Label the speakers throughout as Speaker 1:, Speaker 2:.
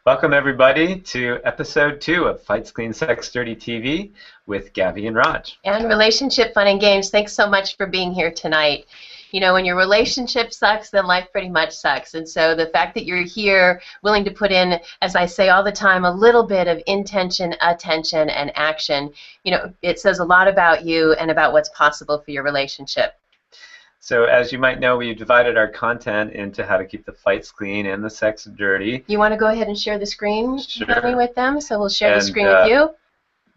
Speaker 1: Welcome everybody to episode 2 of Fights Clean Sex Dirty TV with Gabby and Raj.
Speaker 2: And Relationship Fun and Games. Thanks so much for being here tonight. You know, when your relationship sucks, then life pretty much sucks. And so the fact that you're here, willing to put in, as I say all the time, a little bit of intention, attention, and action, you know, it says a lot about you and about what's possible for your relationship.
Speaker 1: So as you might know, we divided our content into how to keep the fights clean and the sex dirty.
Speaker 2: You want to go ahead and share the screen
Speaker 1: Sure.
Speaker 2: with them? So we'll share the screen with you.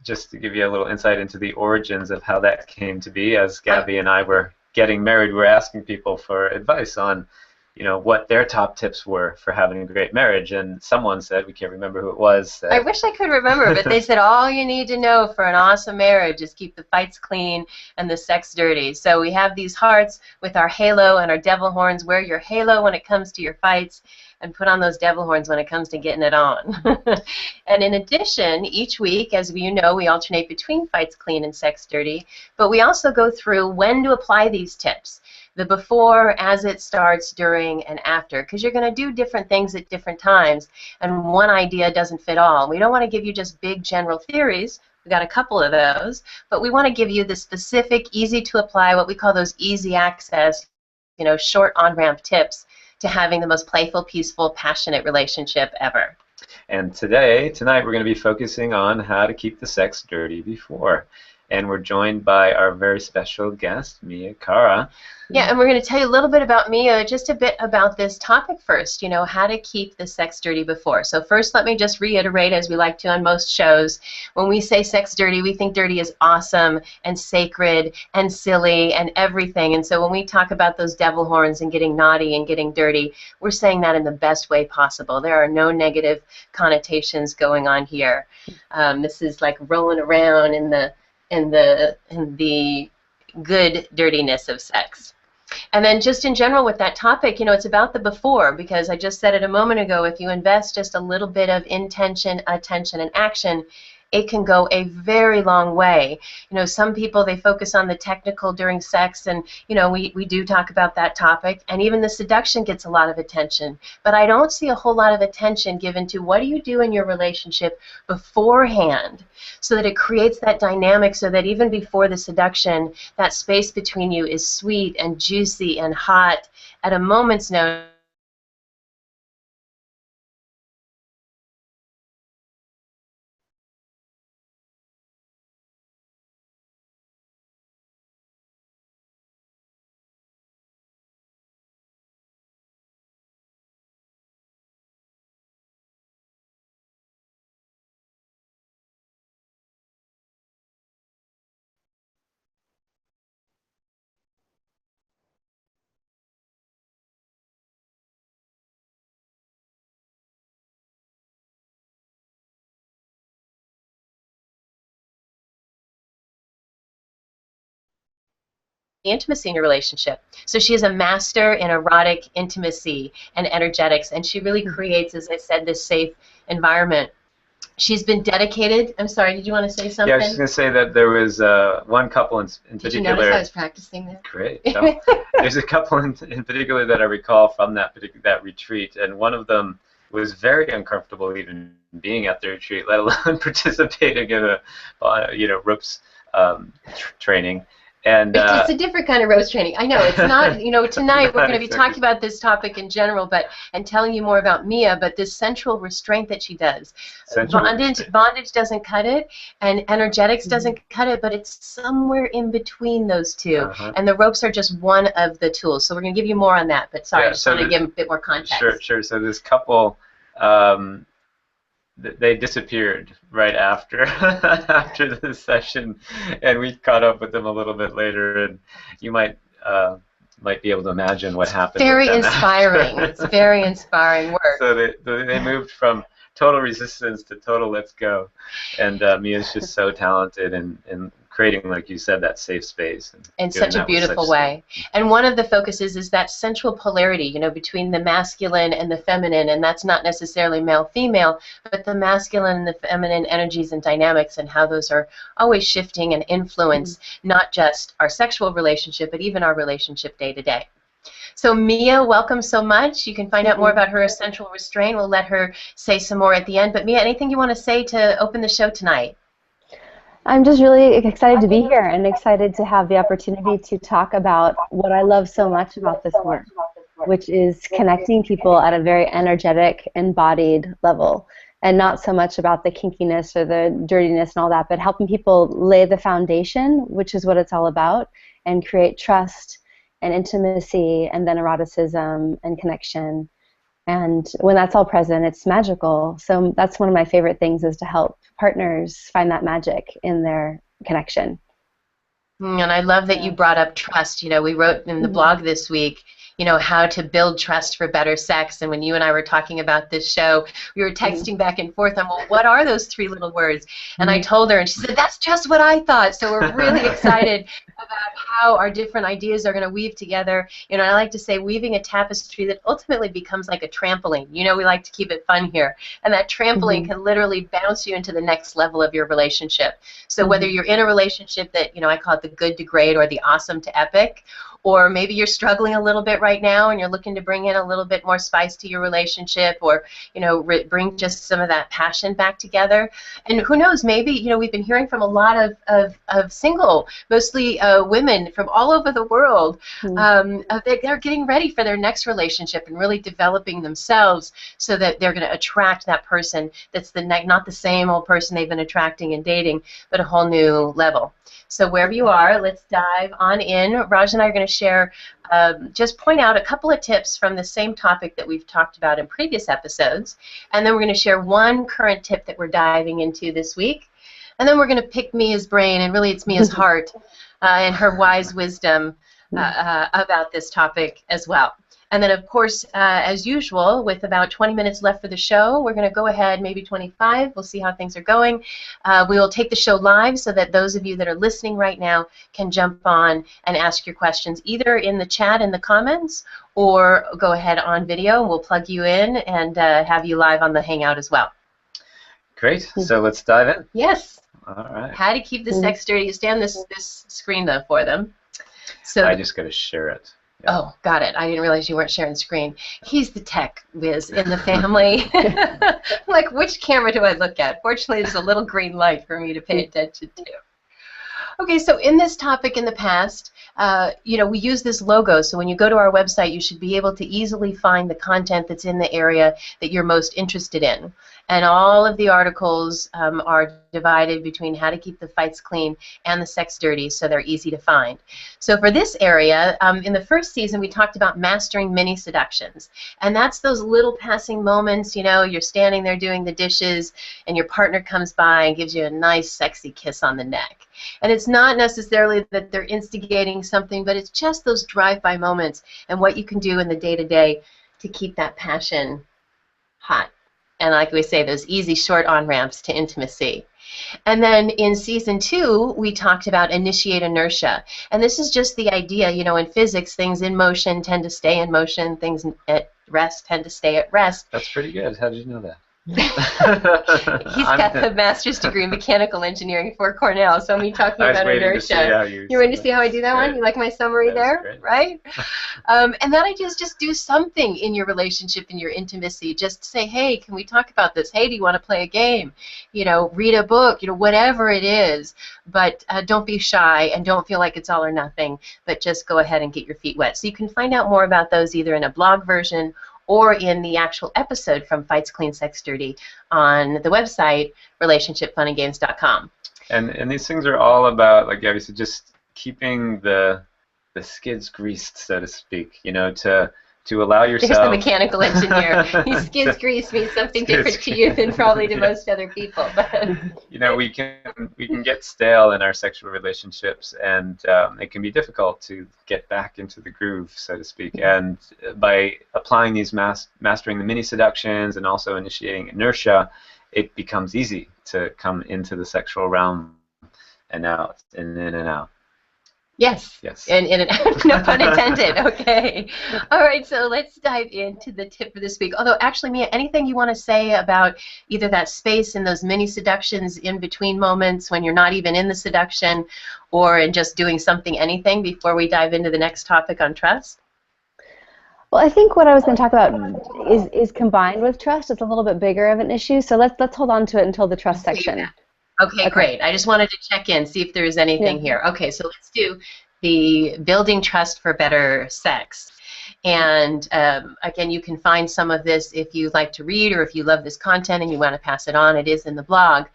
Speaker 1: Just to give you a little insight into the origins of how that came to be, as Gabby and I were getting married, we were asking people for advice on, you know, what their top tips were for having a great marriage, and someone said, we can't remember who it was.
Speaker 2: I wish I could remember, but they said all you need to know for an awesome marriage is keep the fights clean and the sex dirty. So we have these hearts with our halo and our devil horns. Wear your halo when it comes to your fights, and put on those devil horns when it comes to getting it on. And in addition, each week, as you know, we alternate between fights clean and sex dirty, but we also go through when to apply these tips. The before, as it starts, during, and after, because you're going to do different things at different times, and one idea doesn't fit all. We don't want to give you just big general theories. We've got a couple of those, but we want to give you the specific, easy to apply, what we call those easy access, you know, short on-ramp tips to having the most playful, peaceful, passionate relationship ever.
Speaker 1: And tonight, we're going to be focusing on how to keep the sex dirty before. And we're joined by our very special guest, Mia Cara.
Speaker 2: Yeah, and we're going to tell you a little bit about Mia, just a bit about this topic first, you know, how to keep the sex dirty before. So first, let me just reiterate, as we like to on most shows, when we say sex dirty, we think dirty is awesome and sacred and silly and everything. And so when we talk about those devil horns and getting naughty and getting dirty, we're saying that in the best way possible. There are no negative connotations going on here. This is like rolling around in the good dirtiness of sex. And then just in general with that topic, you know, it's about the before, because I just said it a moment ago, if you invest just a little bit of intention, attention, and action, it can go a very long way. You know, some people, they focus on the technical during sex, and, you know, we do talk about that topic, and even the seduction gets a lot of attention. But I don't see a whole lot of attention given to what do you do in your relationship beforehand so that it creates that dynamic, so that even before the seduction, that space between you is sweet and juicy and hot at a moment's notice. Intimacy in your relationship. So she is a master in erotic intimacy and energetics, and she really creates, as I said, this safe environment. She's been dedicated. I'm sorry, did you want to say something?
Speaker 1: Yeah, I was just going to say that there was one couple in particular.
Speaker 2: Did you notice I was practicing that?
Speaker 1: Great. So, there's a couple in particular that I recall from that retreat, and one of them was very uncomfortable even being at the retreat, let alone participating in a ropes training. And
Speaker 2: it's a different kind of ropes training. I know it's not. You know, tonight we're going to be talking about this topic in general, and telling you more about Mia. But this sensual restraint that she does, bondage doesn't cut it, and energetics doesn't cut it. But it's somewhere in between those two, and the ropes are just one of the tools. So we're going to give you more on that. But sorry, I just want to give a bit more context.
Speaker 1: Sure. So this couple. They disappeared right after after the session, and we caught up with them a little bit later, and you might be able to imagine what happened.
Speaker 2: Very inspiring. It's very inspiring work.
Speaker 1: So they moved from total resistance to total let's go, and Mia's just so talented in creating, like you said, that safe space.
Speaker 2: In such a beautiful way. And one of the focuses is that sensual polarity, you know, between the masculine and the feminine, and that's not necessarily male-female, but the masculine and the feminine energies and dynamics, and how those are always shifting and influence not just our sexual relationship, but even our relationship day to day. So Mia, welcome so much. You can find out more about her sensual restraint. We'll let her say some more at the end. But Mia, anything you want to say to open the show tonight?
Speaker 3: I'm just really excited to be here and excited to have the opportunity to talk about what I love so much about this work, which is connecting people at a very energetic, embodied level, and not so much about the kinkiness or the dirtiness and all that, but helping people lay the foundation, which is what it's all about, and create trust and intimacy and then eroticism and connection. And when that's all present, it's magical. So that's one of my favorite things, is to help partners find that magic in their connection.
Speaker 2: And I love that you brought up trust. You know, we wrote in the blog this week, you know, how to build trust for better sex. And when you and I were talking about this show, we were texting back and forth on, well, what are those 3 little words? And I told her, and she said, that's just what I thought. So we're really excited about how our different ideas are going to weave together. You know, I like to say weaving a tapestry that ultimately becomes like a trampoline. You know, we like to keep it fun here. And that trampoline can literally bounce you into the next level of your relationship. So whether you're in a relationship that, you know, I call it the good to great or the awesome to epic, or maybe you're struggling a little bit right now and you're looking to bring in a little bit more spice to your relationship, or, you know, bring just some of that passion back together. And who knows, maybe, you know, we've been hearing from a lot of single, mostly women from all over the world. They're getting ready for their next relationship and really developing themselves so that they're going to attract that person that's not the same old person they've been attracting and dating, but a whole new level. So wherever you are, let's dive on in. Raj and I are going to share, just point out a couple of tips from the same topic that we've talked about in previous episodes, and then we're going to share one current tip that we're diving into this week, and then we're going to pick Mia's brain, and really it's Mia's heart and her wise wisdom about this topic as well. And then, of course, as usual, with about 20 minutes left for the show, we're going to go ahead, maybe 25. We'll see how things are going. We will take the show live so that those of you that are listening right now can jump on and ask your questions either in the chat in the comments, or go ahead on video, and we'll plug you in and have you live on the Hangout as well.
Speaker 1: Great. So let's dive in.
Speaker 2: Yes.
Speaker 1: All right.
Speaker 2: How to keep the sex dirty. Stay on this screen, though, for them. So
Speaker 1: I just got to share it.
Speaker 2: Oh, got it. I didn't realize you weren't sharing screen. He's the tech whiz in the family. Like, which camera do I look at? Fortunately, there's a little green light for me to pay attention to. Okay, so in this topic in the past, you know, we use this logo, so when you go to our website, you should be able to easily find the content that's in the area that you're most interested in. And all of the articles are divided between how to keep the fights clean and the sex dirty, so they're easy to find. So for this area, in the first season, we talked about mastering mini seductions. And that's those little passing moments, you know, you're standing there doing the dishes, and your partner comes by and gives you a nice, sexy kiss on the neck. And it's not necessarily that they're instigating something, but it's just those drive-by moments and what you can do in the day-to-day to keep that passion hot. And like we say, those easy short on-ramps to intimacy. And then in season 2, we talked about initiate inertia. And this is just the idea, you know, in physics, things in motion tend to stay in motion, things at rest tend to stay at rest.
Speaker 1: That's pretty good. How did you know that?
Speaker 2: He's got the master's degree in mechanical engineering for Cornell, so me talking about inertia. You're ready to see how I do that one? You like my summary there? Right? And that idea is just do something in your relationship, in your intimacy. Just say, hey, can we talk about this? Hey, do you want to play a game? You know, read a book, you know, whatever it is. But don't be shy and don't feel like it's all or nothing, but just go ahead and get your feet wet. So you can find out more about those either in a blog version or in the actual episode from Fights Clean Sex Dirty on the website relationshipfunandgames.com.
Speaker 1: And these things are all about, like Gabby said, just keeping the skids greased, so to speak. You know, to allow yourself.
Speaker 2: There's the mechanical engineer. His skids grease means something different to you than probably to most other people. But
Speaker 1: you know, we can get stale in our sexual relationships, and it can be difficult to get back into the groove, so to speak. And by applying these mastering the mini seductions and also initiating inertia, it becomes easy to come into the sexual realm and out and in and out.
Speaker 2: Yes.
Speaker 1: Yes.
Speaker 2: And no pun intended. Okay. All right. So let's dive into the tip for this week. Although, actually, Mia, anything you want to say about either that space in those mini seductions in between moments when you're not even in the seduction, or in just doing something, anything before we dive into the next topic on trust?
Speaker 3: Well, I think what I was going to talk about is combined with trust. It's a little bit bigger of an issue, so let's hold on to it until the trust section.
Speaker 2: Okay, great. I just wanted to check in, see if there's anything here. Okay, so let's do the building trust for better sex. And again, you can find some of this if you like to read or if you love this content and you want to pass it on. It is in the blog.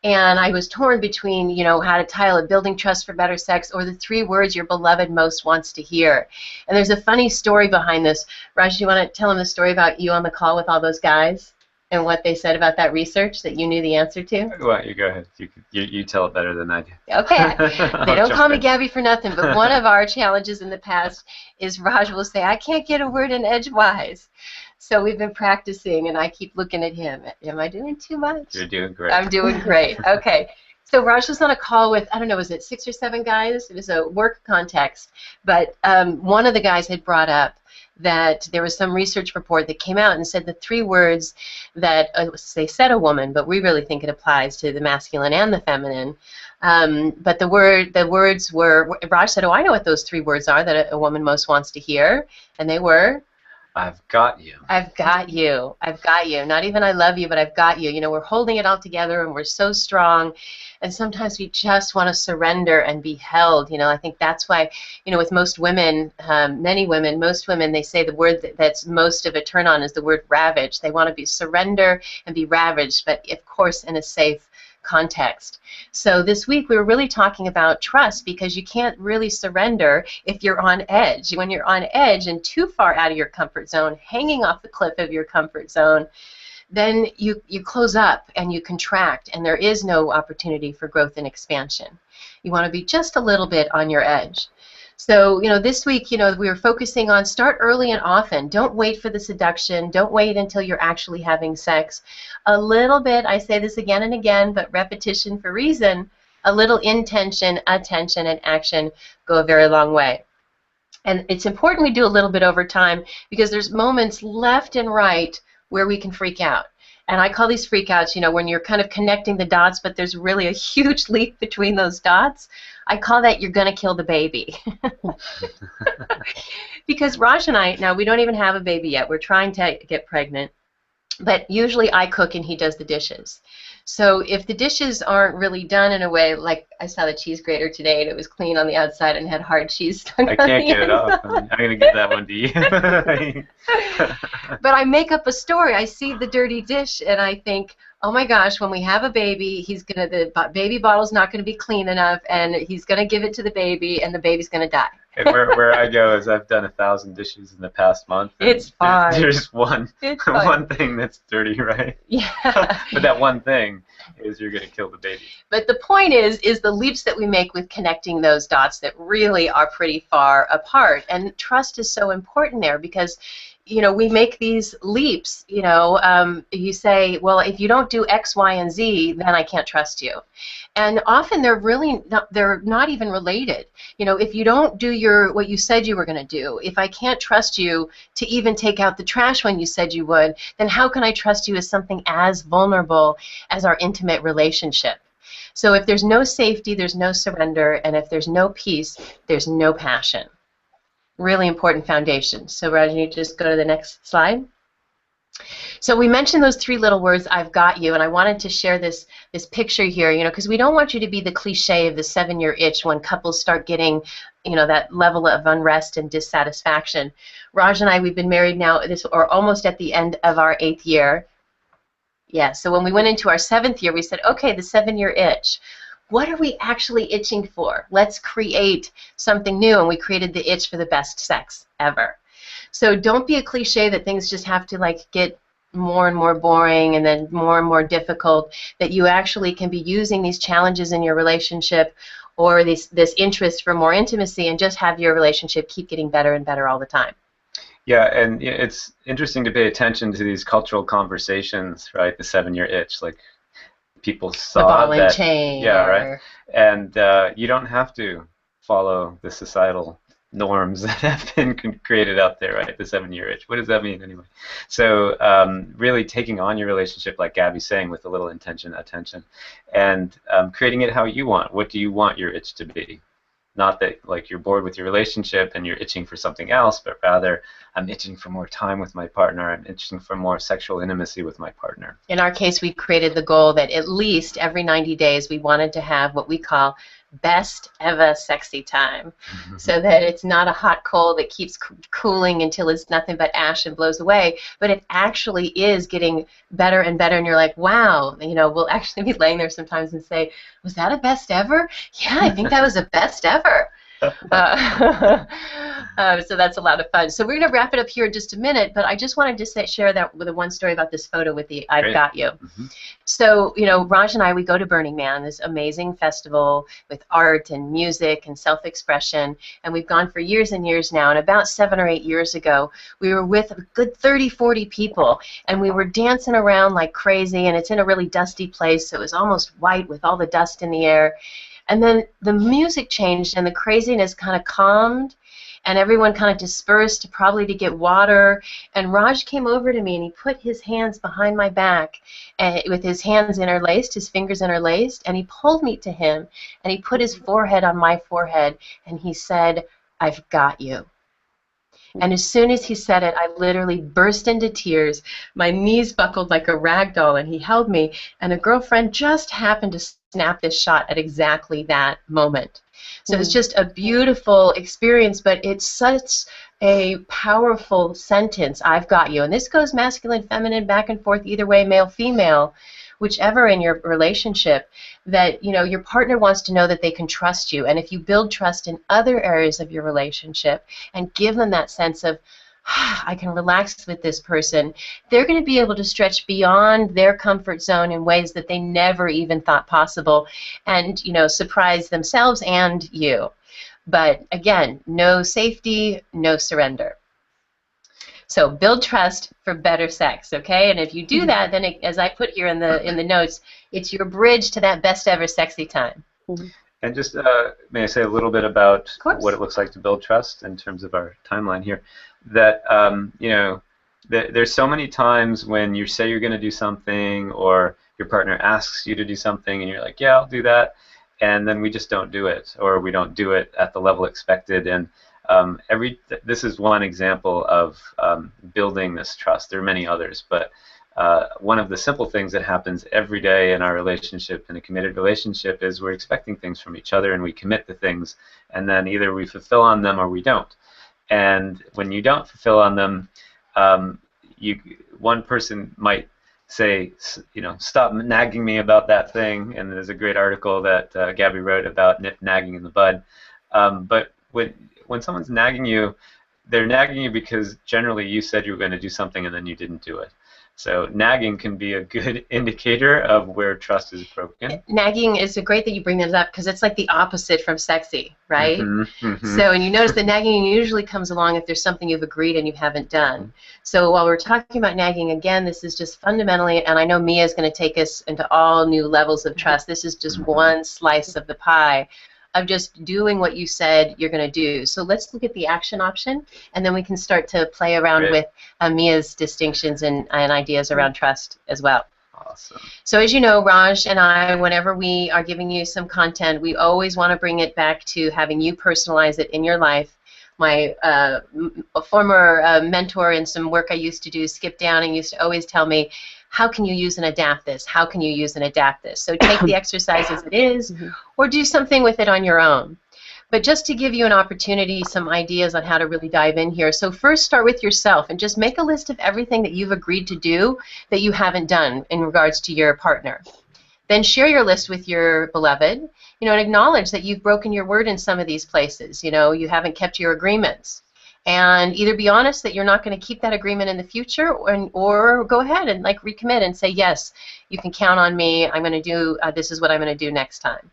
Speaker 2: And I was torn between, you know, how to title it, Building Trust for Better Sex, or the 3 words your beloved most wants to hear. And there's a funny story behind this. Raj, do you want to tell them the story about you on the call with all those guys and what they said about that research that you knew the answer to?
Speaker 1: Well, you go ahead. You tell it better than I do.
Speaker 2: Okay. They don't call me Gabby for nothing, but one of our challenges in the past is Raj will say, I can't get a word in edgewise. So we've been practicing, and I keep looking at him. Am I doing too much?
Speaker 1: You're doing great.
Speaker 2: I'm doing great. Okay. So Raj was on a call with, I don't know, was it 6 or 7 guys? It was a work context. But one of the guys had brought up that there was some research report that came out and said the 3 words that they said a woman, but we really think it applies to the masculine and the feminine. But the words were, Raj said, oh, I know what those 3 words are that a woman most wants to hear. And they were?
Speaker 1: I've got you.
Speaker 2: I've got you. I've got you. Not even I love you, but I've got you. You know, we're holding it all together and we're so strong. And sometimes we just want to surrender and be held. You know, I think that's why, you know, with most women, many women, most women, they say the word that's most of a turn on is the word ravage. They want to be surrender and be ravaged, but of course in a safe context. So this week we were really talking about trust, because you can't really surrender if you're on edge. When you're on edge and too far out of your comfort zone, hanging off the cliff of your comfort zone, then you close up and you contract, and there is no opportunity for growth and expansion. You want to be just a little bit on your edge. So, you know, this week, you know, we were focusing on start early and often. Don't wait for the seduction. Don't wait until you're actually having sex. A little bit, I say this again and again, but repetition for reason, a little intention, attention, and action go a very long way. And it's important we do a little bit over time, because there's moments left and right where we can freak out. And I call these freakouts, you know, when you're kind of connecting the dots, but there's really a huge leap between those dots. I call that you're going to kill the baby. Because Raj and I, now we don't even have a baby yet. We're trying to get pregnant. But usually I cook and he does the dishes. So if the dishes aren't really done in a way, like I saw the cheese grater today and it was clean on the outside and had hard cheese stuck on the inside.
Speaker 1: I can't get it off. I'm going to give that one to you.
Speaker 2: But I make up a story. I see the dirty dish and I think, oh my gosh, when we have a baby, the baby bottle's not going to be clean enough, and he's going to give it to the baby, and the baby's going to die.
Speaker 1: And where I go is I've done 1,000 dishes in the past month.
Speaker 2: It's fine.
Speaker 1: There's one thing that's dirty, right?
Speaker 2: Yeah.
Speaker 1: But that one thing is you're going to kill the baby.
Speaker 2: But the point is the leaps that we make with connecting those dots that really are pretty far apart. And trust is so important there, because you know, we make these leaps, you know, you say, well, if you don't do X, Y, and Z, then I can't trust you. And often they're not even related. You know, if you don't do what you said you were going to do, if I can't trust you to even take out the trash when you said you would, then how can I trust you as something as vulnerable as our intimate relationship? So if there's no safety, there's no surrender, and if there's no peace, there's no passion. Really important foundation. So Roger, you just go to the next slide. So we mentioned those 3 little words, I've got you, and I wanted to share this picture here, you know, because we don't want you to be the cliche of the 7-year itch when couples start getting, you know, that level of unrest and dissatisfaction. Raj and I, we've been married now, or almost at the end of our 8th year. Yeah, so when we went into our 7th year, we said, okay, the 7-year itch. What are we actually itching for? Let's create something new, and we created the itch for the best sex ever. So don't be a cliche that things just have to like get more and more boring and then more and more difficult, that you actually can be using these challenges in your relationship or this interest for more intimacy and just have your relationship keep getting better and better all the time.
Speaker 1: Yeah, and it's interesting to pay attention to these cultural conversations, right? The 7-year itch, like people saw
Speaker 2: the ball and
Speaker 1: that,
Speaker 2: chain.
Speaker 1: yeah, right. And you don't have to follow the societal norms that have been created out there, right? The 7-year itch. What does that mean anyway? So really taking on your relationship, like Gabby's saying, with a little intention, attention, and creating it how you want. What do you want your itch to be? not that like you're bored with your relationship and you're itching for something else, but rather I'm itching for more time with my partner. I'm itching for more sexual intimacy with my partner.
Speaker 2: In our case, we created the goal that at least every 90 days we wanted to have what we call best-eva sexy time, so that it's not a hot coal that keeps cooling until it's nothing but ash and blows away, but it actually is getting better and better, and you're like, wow, you know, we'll actually be laying there sometimes and say, was that a best ever? Yeah, I think that was a best ever. So that's a lot of fun. So we're going to wrap it up here in just a minute, but I just wanted to share that with the one story about this photo with the I've Got You. So, you know, Raj and I, we go to Burning Man, this amazing festival with art and music and self-expression, and we've gone for years and years now, and about 7 or 8 years ago, we were with a good 30, 40 people, and we were dancing around like crazy, and it's in a really dusty place, so it was almost white with all the dust in the air. And then the music changed and the craziness kind of calmed and everyone kind of dispersed, probably to get water. And Raj came over to me and he put his hands behind my back with his hands interlaced, his fingers interlaced, and he pulled me to him and he put his forehead on my forehead and he said, "I've got you." And as soon as he said it, I literally burst into tears. My knees buckled like a rag doll, and he held me, and a girlfriend just happened to snap this shot at exactly that moment. So it's just a beautiful experience, but it's such a powerful sentence, "I've got you." And this goes masculine, feminine, back and forth, either way, male, female, whichever in your relationship, that, you know, your partner wants to know that they can trust you. And if you build trust in other areas of your relationship and give them that sense of, I can relax with this person, they're going to be able to stretch beyond their comfort zone in ways that they never even thought possible and, you know, surprise themselves and you. But again, no safety, no surrender. So build trust for better sex, okay? And if you do that, then it, as I put here in the notes, it's your bridge to that best ever sexy time.
Speaker 1: And just may I say a little bit about what it looks like to build trust in terms of our timeline here? That you know, there's so many times when you say you're going to do something, or your partner asks you to do something, and you're like, yeah, I'll do that, and then we just don't do it, or we don't do it at the level expected. And this is one example of building this trust. There are many others, but one of the simple things that happens every day in our relationship, in a committed relationship, is we're expecting things from each other and we commit to things, and then either we fulfill on them or we don't. And when you don't fulfill on them, one person might say, you know, stop nagging me about that thing, and there's a great article that Gabby wrote about nagging in the bud. But when someone's nagging you, they're nagging you because generally you said you were going to do something and then you didn't do it. So nagging can be a good indicator of where trust is broken.
Speaker 2: Nagging is great that you bring that up because it's like the opposite from sexy, right? So, and you notice that nagging usually comes along if there's something you've agreed and you haven't done. So while we're talking about nagging, again, this is just fundamentally, and I know Mia is going to take us into all new levels of trust. This is just one slice of the pie of just doing what you said you're going to do. So let's look at the action option, and then we can start to play around with Mia's distinctions and ideas around trust as well.
Speaker 1: Awesome.
Speaker 2: So as you know, Raj and I, whenever we are giving you some content, we always want to bring it back to having you personalize it in your life. My former mentor in some work I used to do, Skip Downing, used to always tell me, how can you use and adapt this? How can you use and adapt this? So take the exercise as it is, or do something with it on your own. But just to give you an opportunity, some ideas on how to really dive in here. So first start with yourself and just make a list of everything that you've agreed to do that you haven't done in regards to your partner. Then share your list with your beloved, you know, and acknowledge that you've broken your word in some of these places. You know, you haven't kept your agreements. And either be honest that you're not going to keep that agreement in the future, or go ahead and like recommit and say, yes, you can count on me. I'm going to do, this is what I'm going to do next time.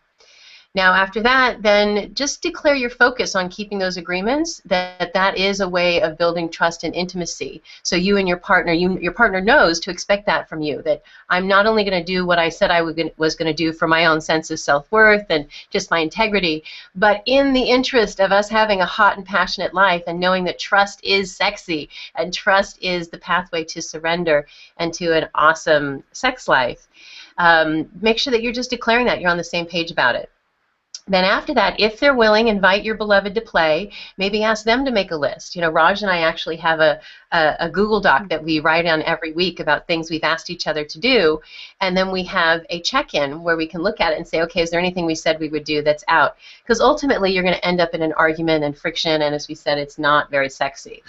Speaker 2: Now, after that, then just declare your focus on keeping those agreements, that is a way of building trust and intimacy. So you and your partner, your partner knows to expect that from you, that I'm not only going to do what I said I was going to do for my own sense of self-worth and just my integrity, but in the interest of us having a hot and passionate life and knowing that trust is sexy and trust is the pathway to surrender and to an awesome sex life. Make sure that you're just declaring that you're on the same page about it. Then after that, if they're willing, invite your beloved to play. Maybe ask them to make a list. You know, Raj and I actually have a Google Doc that we write on every week about things we've asked each other to do. And then we have a check-in where we can look at it and say, okay, is there anything we said we would do that's out? Because ultimately, you're going to end up in an argument and friction, and as we said, it's not very sexy.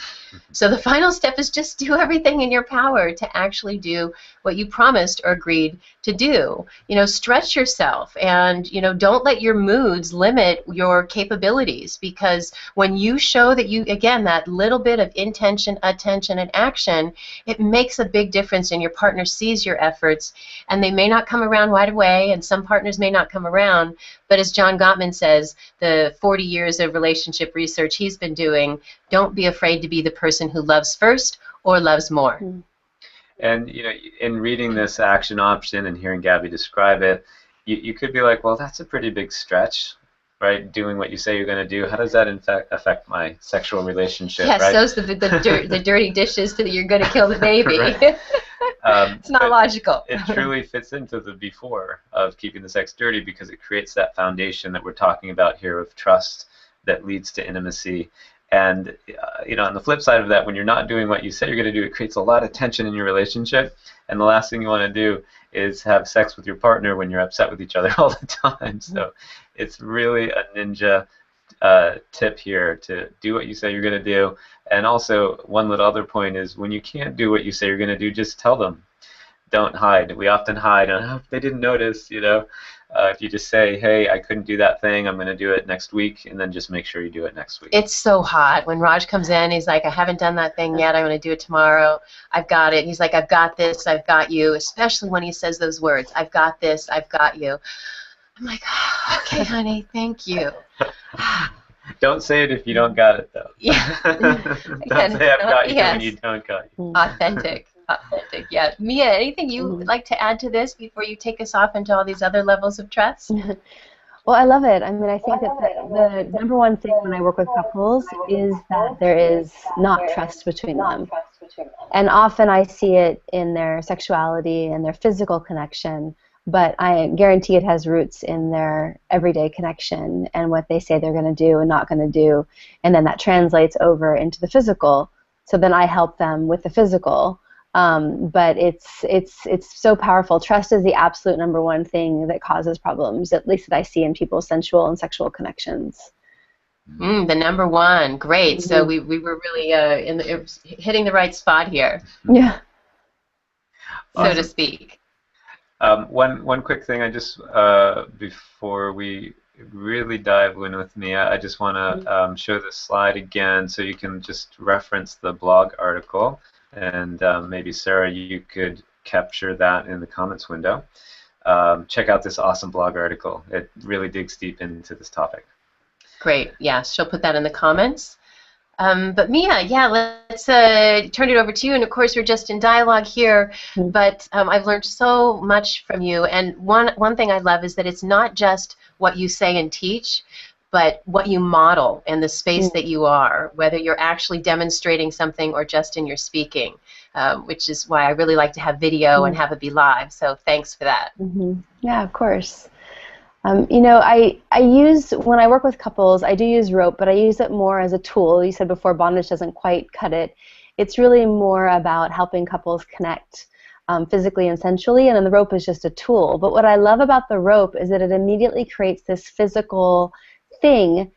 Speaker 2: So the final step is just do everything in your power to actually do what you promised or agreed to do. You know, stretch yourself, and, you know, don't let your moods limit your capabilities, because when you show that you, again, that little bit of intention, attention, and action, it makes a big difference, and your partner sees your efforts, and they may not come around right away, and some partners may not come around, but as John Gottman says, the 40 years of relationship research he's been doing, don't be afraid to be the person who loves first or loves more.
Speaker 1: And, you know, in reading this action option and hearing Gabby describe it, you could be like, well, that's a pretty big stretch, right? Doing what you say you're going to do. How does that in fact affect my sexual relationship?
Speaker 2: Yes,
Speaker 1: right?
Speaker 2: those the dirty dishes to the you're going to kill the baby.
Speaker 1: Right.
Speaker 2: It's not logical.
Speaker 1: It truly fits into the before of keeping the sex dirty, because it creates that foundation that we're talking about here of trust that leads to intimacy. And you know, on the flip side of that, when you're not doing what you say you're going to do, it creates a lot of tension in your relationship. And the last thing you want to do is have sex with your partner when you're upset with each other all the time. So it's really a ninja tip here to do what you say you're going to do. And also, one little other point is, when you can't do what you say you're going to do, just tell them. Don't hide. We often hide, and I hope they didn't notice, you know. If you just say, hey, I couldn't do that thing, I'm going to do it next week, and then just make sure you do it next week.
Speaker 2: It's so hot. When Raj comes in, he's like, I haven't done that thing yet, I'm going to do it tomorrow. I've got it. He's like, I've got this, I've got you, especially when he says those words, I've got this, I've got you. I'm like, oh, okay, honey, thank you.
Speaker 1: Don't say it if you don't got it, though.
Speaker 2: Yeah.
Speaker 1: Don't say I've got you when you don't got you.
Speaker 2: Authentic. Authentic, yeah. Mia, anything you would like to add to this before you take us off into all these other levels of trust?
Speaker 3: Well, I love it. I mean, I think that the number one thing when I work with couples is that there is not trust between them. And often I see it in their sexuality and their physical connection, but I guarantee it has roots in their everyday connection and what they say they're going to do and not going to do. And then that translates over into the physical. So then I help them with the physical. But it's so powerful. Trust is the absolute number one thing that causes problems, at least that I see in people's sensual and sexual connections.
Speaker 2: The number one. Great. So we were really hitting the right spot here.
Speaker 3: Yeah.
Speaker 2: So to speak.
Speaker 1: One quick thing, I just before we really dive in with Mia, I just want to show this slide again so you can just reference the blog article. And maybe, Sarah, you could capture that in the comments window. Check out this awesome blog article. It really digs deep into this topic.
Speaker 2: Great. Yeah, she'll put that in the comments. But Mia, yeah, let's turn it over to you. And, of course, we're just in dialogue here. But I've learned so much from you. And one thing I love is that it's not just what you say and teach, but what you model and the space that you are, whether you're actually demonstrating something or just in your speaking, which is why I really like to have video and have it be live. So thanks for that.
Speaker 3: Yeah, of course. You know, I use, when I work with couples, I do use rope, but I use it more as a tool. You said before, bondage doesn't quite cut it. It's really more about helping couples connect physically and sensually, and then the rope is just a tool. But what I love about the rope is that it immediately creates this physical thing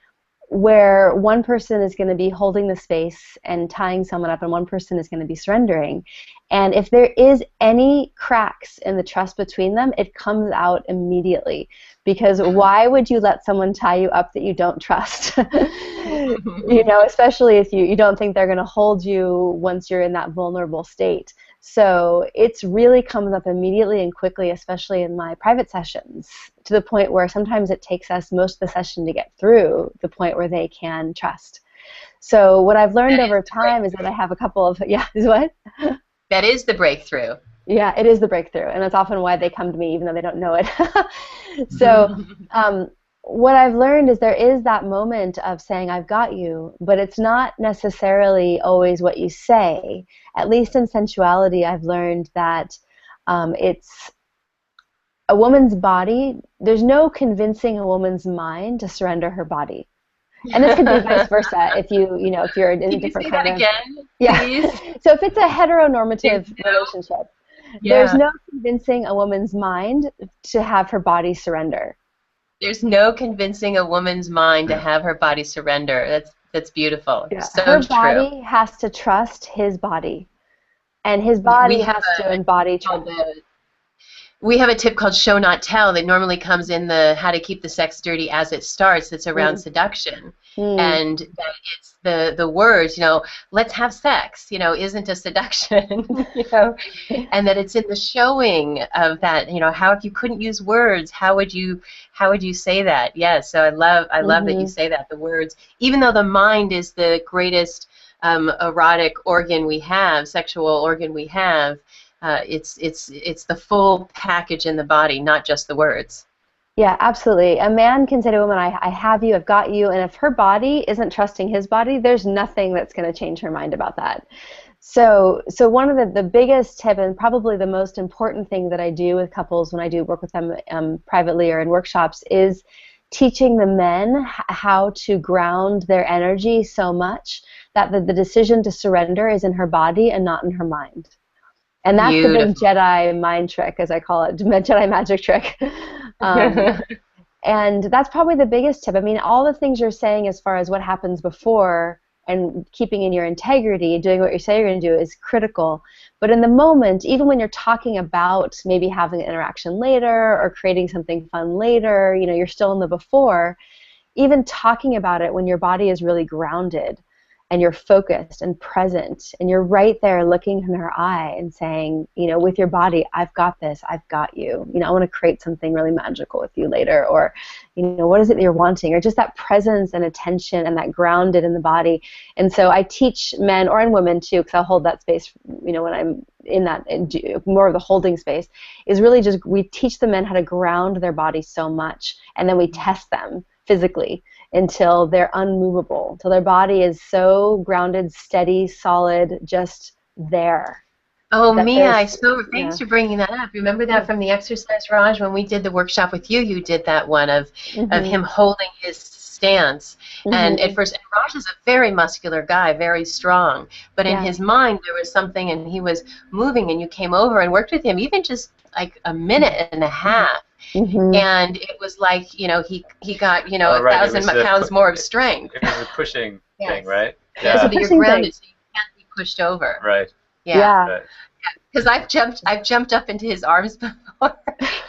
Speaker 3: where one person is going to be holding the space and tying someone up, and one person is going to be surrendering. And if there is any cracks in the trust between them, it comes out immediately. Because why would you let someone tie you up that you don't trust? You know, especially if you don't think they're going to hold you once you're in that vulnerable state. So it really comes up immediately and quickly, especially in my private sessions, to the point where sometimes it takes us most of the session to get through the point where they can trust. So what I've learned over time is that I have a couple of, is what?
Speaker 2: That is the breakthrough.
Speaker 3: Yeah, it is the breakthrough, and that's often why they come to me, even though they don't know it. So what I've learned is there is that moment of saying, I've got you, but it's not necessarily always what you say. At least in sensuality, I've learned that a woman's body, there's no convincing a woman's mind to surrender her body. And this could be vice versa if if you're in a different kind of...
Speaker 2: Again,
Speaker 3: yeah.
Speaker 2: please?
Speaker 3: So if it's a heteronormative relationship, there's no convincing a woman's mind to have her body surrender.
Speaker 2: There's no convincing a woman's mind to have her body surrender. That's beautiful.
Speaker 3: Yeah.
Speaker 2: So
Speaker 3: her
Speaker 2: true.
Speaker 3: body has to trust his body, and his body has to embody trust.
Speaker 2: We have a tip called Show Not Tell that normally comes in the How to Keep the Sex Dirty as it starts. It's around seduction. And that it's the words, let's have sex, isn't a seduction, and that it's in the showing of that, how if you couldn't use words, how would you say that? Yes, so I love that you say that, the words, even though the mind is the greatest erotic organ we have, sexual organ we have, it's the full package in the body, not just the words.
Speaker 3: Yeah, absolutely. A man can say to a woman, I have you, I've got you, and if her body isn't trusting his body, there's nothing that's going to change her mind about that. So one of the biggest tip, and probably the most important thing that I do with couples when I do work with them privately or in workshops, is teaching the men how to ground their energy so much that the decision to surrender is in her body and not in her mind. And that's the big Jedi mind trick, as I call it, Jedi magic trick. And that's probably the biggest tip. I mean, all the things you're saying as far as what happens before and keeping in your integrity, doing what you say you're going to do is critical. But in the moment, even when you're talking about maybe having an interaction later or creating something fun later, you're still in the before, even talking about it when your body is really grounded and you're focused and present, and you're right there looking in her eye and saying, with your body, I've got this, I've got you. I want to create something really magical with you later, or, what is it that you're wanting, or just that presence and attention and that grounded in the body. And so I teach men, or in women too, because I'll hold that space, when I'm in that, more of the holding space, is really just, we teach the men how to ground their body so much, and then we test them physically until they're unmovable, until their body is so grounded, steady, solid, just there.
Speaker 2: Oh, Mia, thanks for bringing that up. Remember that from the exercise, Raj, when we did the workshop with you, you did that one of him holding his stance. And at first, and Raj is a very muscular guy, very strong, but in his mind there was something, and he was moving, and you came over and worked with him, even just like a minute and a half. And it was like, he got, 1,000 pounds more of strength.
Speaker 1: It was a pushing thing, right?
Speaker 2: Yeah. So that you're grounded, so you can't be pushed over.
Speaker 1: Right.
Speaker 2: Yeah. Because I've jumped up into his arms before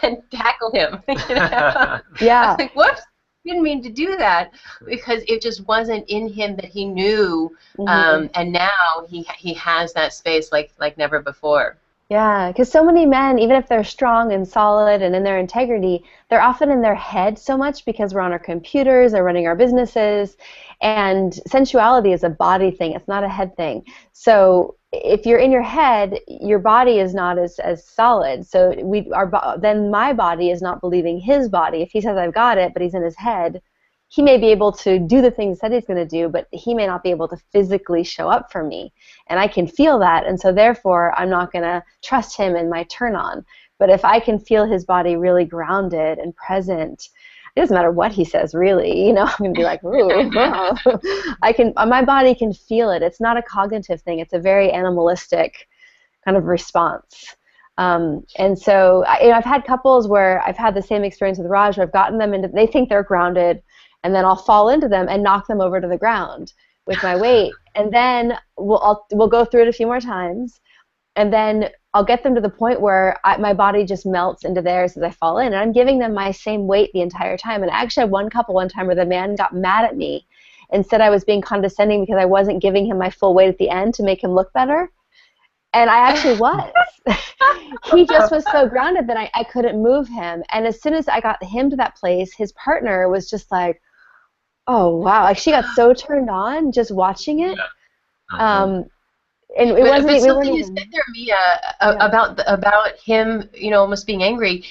Speaker 2: and tackled him. Yeah. I was like, whoops, didn't mean to do that, because it just wasn't in him that he knew. And now he has that space like never before.
Speaker 3: Yeah, because so many men, even if they're strong and solid and in their integrity, they're often in their head so much because we're on our computers or running our businesses, and sensuality is a body thing, it's not a head thing. So if you're in your head, your body is not as solid. So then my body is not believing his body. If he says I've got it, but he's in his head, he may be able to do the things that he's going to do, but he may not be able to physically show up for me. And I can feel that, and so therefore I'm not going to trust him in my turn on. But if I can feel his body really grounded and present, it doesn't matter what he says, really. I'm going to be like, ooh, my body can feel it. It's not a cognitive thing. It's a very animalistic kind of response. And so I've had couples where I've had the same experience with Raj, where I've gotten them into, they think they're grounded, and then I'll fall into them and knock them over to the ground with my weight. And then we'll go through it a few more times, and then I'll get them to the point where my body just melts into theirs as I fall in, and I'm giving them my same weight the entire time. And I actually had one couple one time where the man got mad at me and said I was being condescending because I wasn't giving him my full weight at the end to make him look better. And I actually was. He just was so grounded that I couldn't move him. And as soon as I got him to that place, his partner was just like, oh, wow. Like, she got so turned on just watching it. And it wasn't.
Speaker 2: But something you said there, Mia, about him, almost being angry.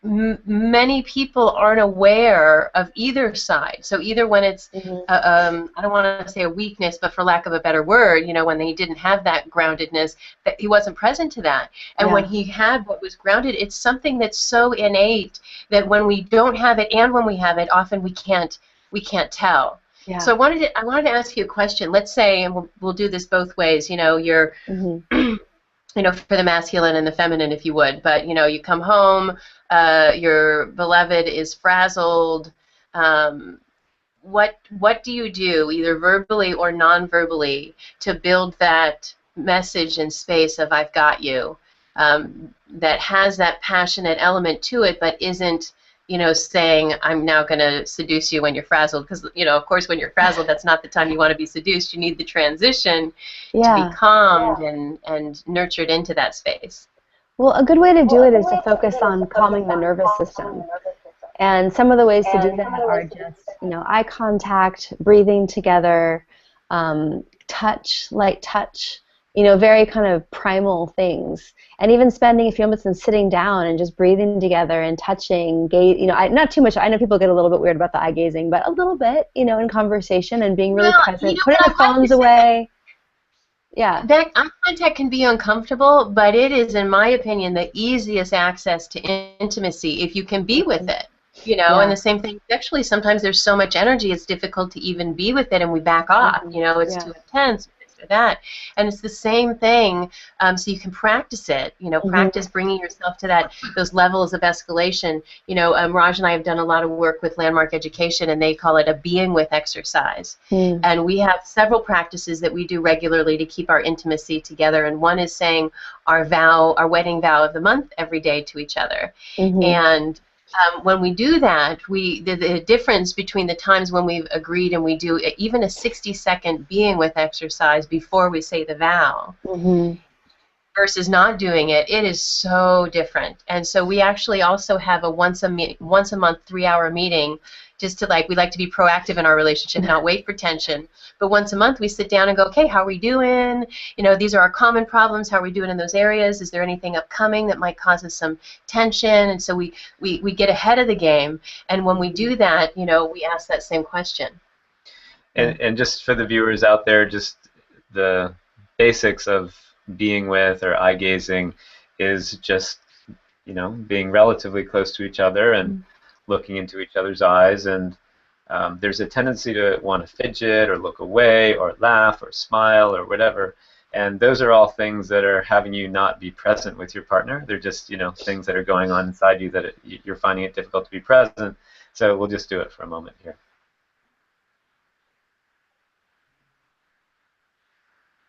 Speaker 2: many people aren't aware of either side. So either when it's, I don't want to say a weakness, but for lack of a better word, you know, when he didn't have that groundedness, that he wasn't present to that. And when he had what was grounded, it's something that's so innate that when we don't have it and when we have it, often we can't tell. Yeah. So I wanted to ask you a question. Let's say, and we'll do this both ways. You know, you're, you know, for the masculine and the feminine, if you would. But you know, you come home, your beloved is frazzled. What do you do, either verbally or non-verbally, to build that message and space of "I've got you," that has that passionate element to it, but isn't, you know, saying, I'm now going to seduce you when you're frazzled, because, you know, of course, when you're frazzled, that's not the time you want to be seduced. You need the transition to be calmed and nurtured into that space.
Speaker 3: Well, a good way to do it is to focus on calming the nervous system. And some of the ways to do that are just, you know, eye contact, breathing together, touch, light touch, you know, very kind of primal things. And even spending a few moments and sitting down and just breathing together and touching, you know, not too much. I know people get a little bit weird about the eye gazing, but a little bit, you know, in conversation and being really present, you know, putting the phones away. Yeah.
Speaker 2: That eye contact can be uncomfortable, but it is, in my opinion, the easiest access to intimacy if you can be with it. You know, and the same thing sexually, sometimes there's so much energy, it's difficult to even be with it, and we back off. You know, it's too intense. Or that, and it's the same thing. So you can practice it. You know, practice bringing yourself to those levels of escalation. You know, Raj and I have done a lot of work with Landmark Education, and they call it a being with exercise. And we have several practices that we do regularly to keep our intimacy together. And one is saying our wedding vow of the month every day to each other. And when we do that, the difference between the times when we've agreed and we do even a 60-second being with exercise before we say the vow versus not doing it, it is so different. And so we actually also have a once a month 3-hour meeting, just to we like to be proactive in our relationship, not wait for tension. But once a month we sit down and go, okay, how are we doing? You know, these are our common problems. How are we doing in those areas? Is there anything upcoming that might cause us some tension? And so we get ahead of the game. And when we do that, you know, we ask that same question.
Speaker 1: And just for the viewers out there, just the basics of being with or eye gazing is just, you know, being relatively close to each other and looking into each other's eyes, and there's a tendency to want to fidget or look away or laugh or smile or whatever, and those are all things that are having you not be present with your partner. They're just, you know, things that are going on inside you that you're finding it difficult to be present. So we'll just do it for a moment here.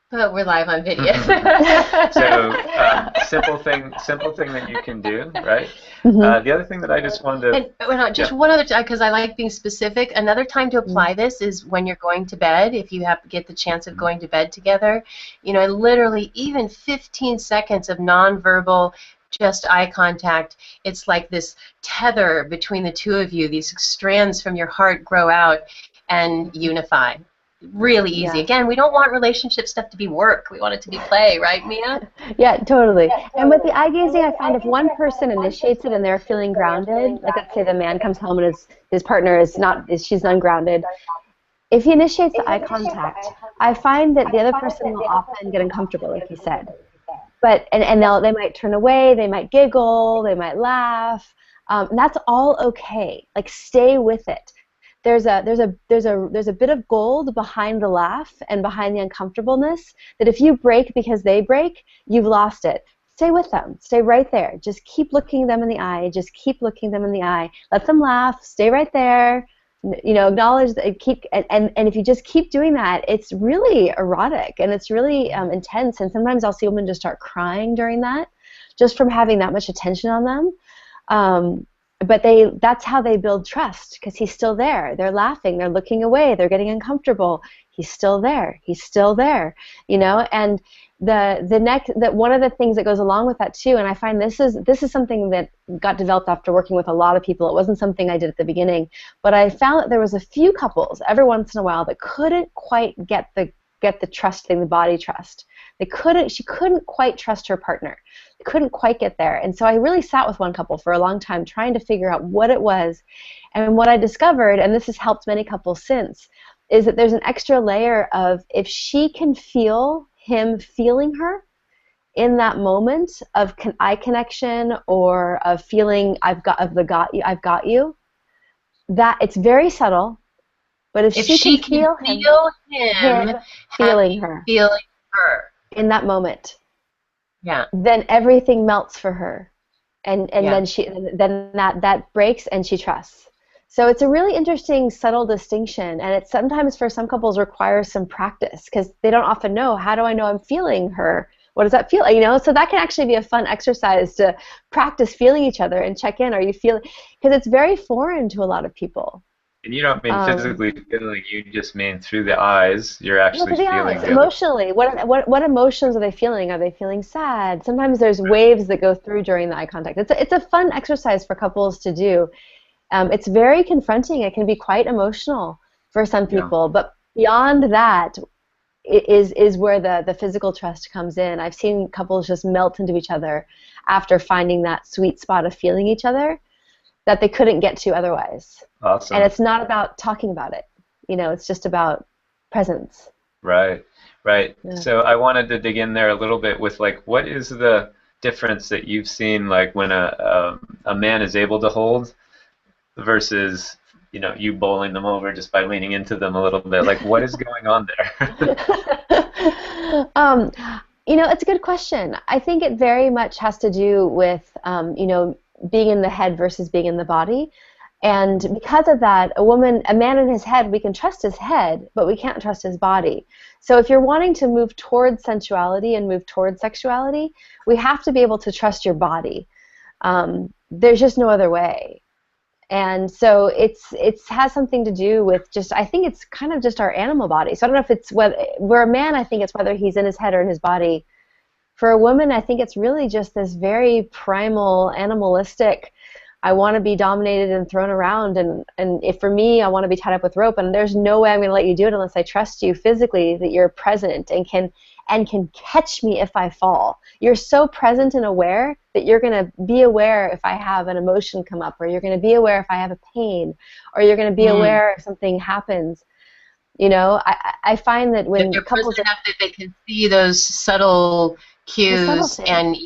Speaker 2: Oh, we're live on video.
Speaker 1: So simple thing that you can do, right? The other thing that I just wanted to...
Speaker 2: one other time, because I like being specific, another time to apply this is when you're going to bed, if you get the chance of going to bed together. You know, literally even 15 seconds of nonverbal, just eye contact, it's like this tether between the two of you. These strands from your heart grow out and unify. Really easy. Again, we don't want relationship stuff to be work. We want it to be play, right, Mia?
Speaker 3: Yeah, totally. And with the eye gazing, I find if one person initiates it and they're feeling grounded, like let's say the man comes home and his partner she's ungrounded, if he initiates the eye contact, I find that the other person will often get uncomfortable, like you said. But and they might turn away, they might giggle, they might laugh. And that's all okay. Like, stay with it. There's a bit of gold behind the laugh and behind the uncomfortableness that if you break because they break, you've lost it. Stay with them. Stay right there. Just keep looking them in the eye. Just keep looking them in the eye. Let them laugh. Stay right there. You know, acknowledge that. And if you just keep doing that, it's really erotic and it's really intense. And sometimes I'll see women just start crying during that, just from having that much attention on them. But that's how they build trust, because he's still there. They're laughing. They're looking away. They're getting uncomfortable. He's still there. He's still there. You know, and one of the things that goes along with that too, and I find this is something that got developed after working with a lot of people. It wasn't something I did at the beginning, but I found that there was a few couples every once in a while that couldn't quite get the trust thing, the body trust. She couldn't quite trust her partner. couldn't quite get there. And so I really sat with one couple for a long time trying to figure out what it was. And what I discovered, and this has helped many couples since, is that there's an extra layer of, if she can feel him feeling her in that moment of eye connection, or of feeling I've got you, that it's very subtle, but if she can feel him feeling her in that moment, then everything melts for her, and then that breaks and she trusts. So it's a really interesting, subtle distinction, and it sometimes for some couples requires some practice, because they don't often know, how do I know I'm feeling her? What does that feel like? You know, so that can actually be a fun exercise to practice feeling each other and check in. Are you feeling? Because it's very foreign to a lot of people.
Speaker 1: And you don't mean physically feeling; you just mean through the eyes. You're actually feeling
Speaker 3: emotionally. What emotions are they feeling? Are they feeling sad? Sometimes there's waves that go through during the eye contact. It's a fun exercise for couples to do. It's very confronting. It can be quite emotional for some people, but beyond that is where the physical trust comes in. I've seen couples just melt into each other after finding that sweet spot of feeling each other that they couldn't get to otherwise.
Speaker 1: Awesome.
Speaker 3: And it's not about talking about it. You know, it's just about presence.
Speaker 1: Right.
Speaker 3: Yeah.
Speaker 1: So I wanted to dig in there a little bit with, like, what is the difference that you've seen, like, when a man is able to hold versus, you know, you bowling them over just by leaning into them a little bit? Like, what is going on there?
Speaker 3: You know, it's a good question. I think it very much has to do with, you know, being in the head versus being in the body. And because of that, a man in his head, we can trust his head, but we can't trust his body. So if you're wanting to move towards sensuality and move towards sexuality, we have to be able to trust your body. There's just no other way. And so it has something to do with just, I think it's kind of just our animal body. So I don't know if it's we're a man, I think it's whether he's in his head or in his body. For a woman, I think it's really just this very primal, animalistic, I want to be dominated and thrown around, and if for me, I want to be tied up with rope, and there's no way I'm going to let you do it unless I trust you physically, that you're present and can catch me if I fall. You're so present and aware that you're going to be aware if I have an emotion come up, or you're going to be aware if I have a pain, or you're going to be aware if something happens. You know, I find that when
Speaker 2: they're
Speaker 3: couples
Speaker 2: present enough that they can see those subtle cues and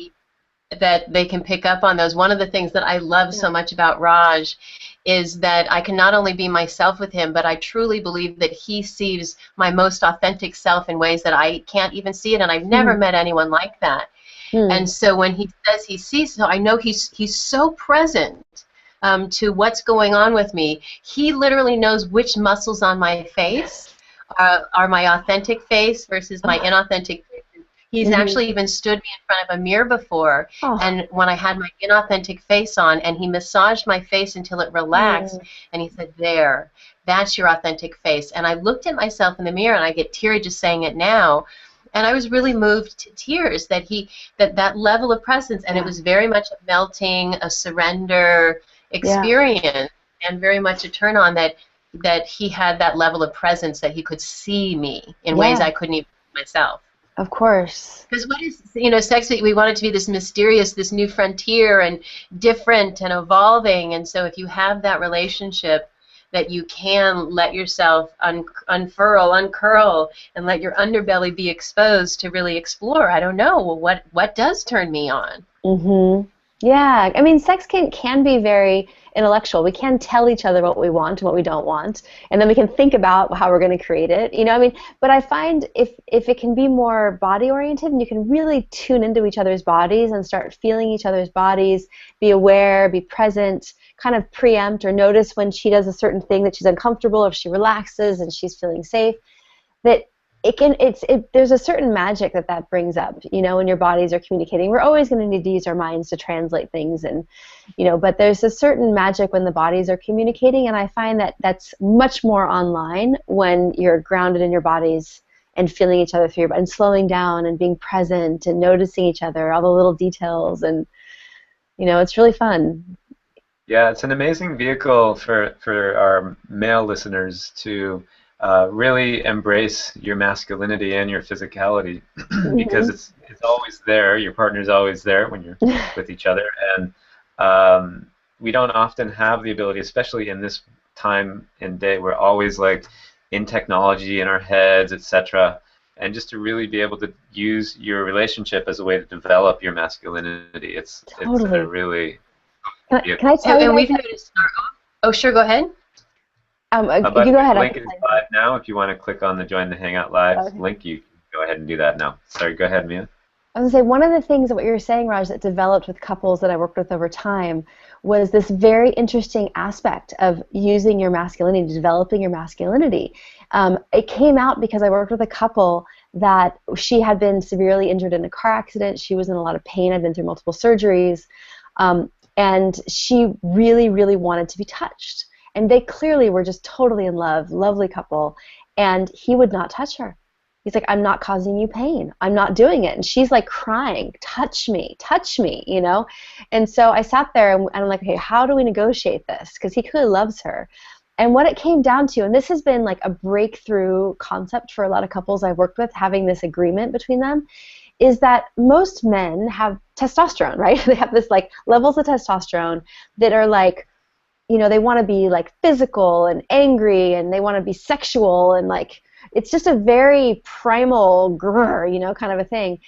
Speaker 2: that they can pick up on those. One of the things that I love so much about Raj is that I can not only be myself with him, but I truly believe that he sees my most authentic self in ways that I can't even see it, and I've never met anyone like that. And so when he says he sees, so I know he's so present to what's going on with me. He literally knows which muscles on my face are my authentic face versus my inauthentic face. He's actually even stood me in front of a mirror before, and when I had my inauthentic face on, and he massaged my face until it relaxed, and he said, there, that's your authentic face. And I looked at myself in the mirror, and I get teary just saying it now, and I was really moved to tears that that level of presence, and it was very much a melting, a surrender experience, and very much a turn on that he had that level of presence, that he could see me in ways I couldn't even see myself.
Speaker 3: Of course.
Speaker 2: Because what is, you know, sex, we want it to be this mysterious, this new frontier and different and evolving. And so if you have that relationship that you can let yourself unfurl, uncurl, and let your underbelly be exposed to really explore, I don't know, well, what does turn me on?
Speaker 3: Yeah, I mean, sex can be very intellectual. We can tell each other what we want and what we don't want, and then we can think about how we're going to create it. You know, I mean, but I find if it can be more body-oriented, and you can really tune into each other's bodies and start feeling each other's bodies, be aware, be present, kind of preempt or notice when she does a certain thing that she's uncomfortable, or if she relaxes and she's feeling safe, that there's a certain magic that brings up, you know, when your bodies are communicating. We're always going to need to use our minds to translate things, and, you know, but there's a certain magic when the bodies are communicating, and I find that that's much more online when you're grounded in your bodies and feeling each other through your body, and slowing down and being present and noticing each other, all the little details, and, you know, it's really fun.
Speaker 1: Yeah, it's an amazing vehicle for our male listeners to really embrace your masculinity and your physicality because it's always there. Your partner's always there when you're with each other, and we don't often have the ability, especially in this time and day, we're always like in technology in our heads, etc. And just to really be able to use your relationship as a way to develop your masculinity, it's a really.
Speaker 3: Can I tell you?
Speaker 2: And we've noticed. Oh, sure. Go ahead.
Speaker 3: You go ahead.
Speaker 1: The link is live now. If you want to click on the Join the Hangout Live link, you can go ahead and do that now. Sorry, go ahead, Mia.
Speaker 3: I was going to say, one of the things that what you were saying, Raj, that developed with couples that I worked with over time was this very interesting aspect of using your masculinity, developing your masculinity. It came out because I worked with a couple that she had been severely injured in a car accident. She was in a lot of pain. I'd been through multiple surgeries. And she really, really wanted to be touched. And they clearly were just totally in love, lovely couple. And he would not touch her. He's like, I'm not causing you pain. I'm not doing it. And she's like crying, touch me, you know? And so I sat there and I'm like, okay, how do we negotiate this? Because he clearly loves her. And what it came down to, and this has been like a breakthrough concept for a lot of couples I've worked with, having this agreement between them, is that most men have testosterone, right? They have this like levels of testosterone that are like, you know, they want to be like physical and angry and they want to be sexual and like, it's just a very primal, grrr, you know, kind of a thing.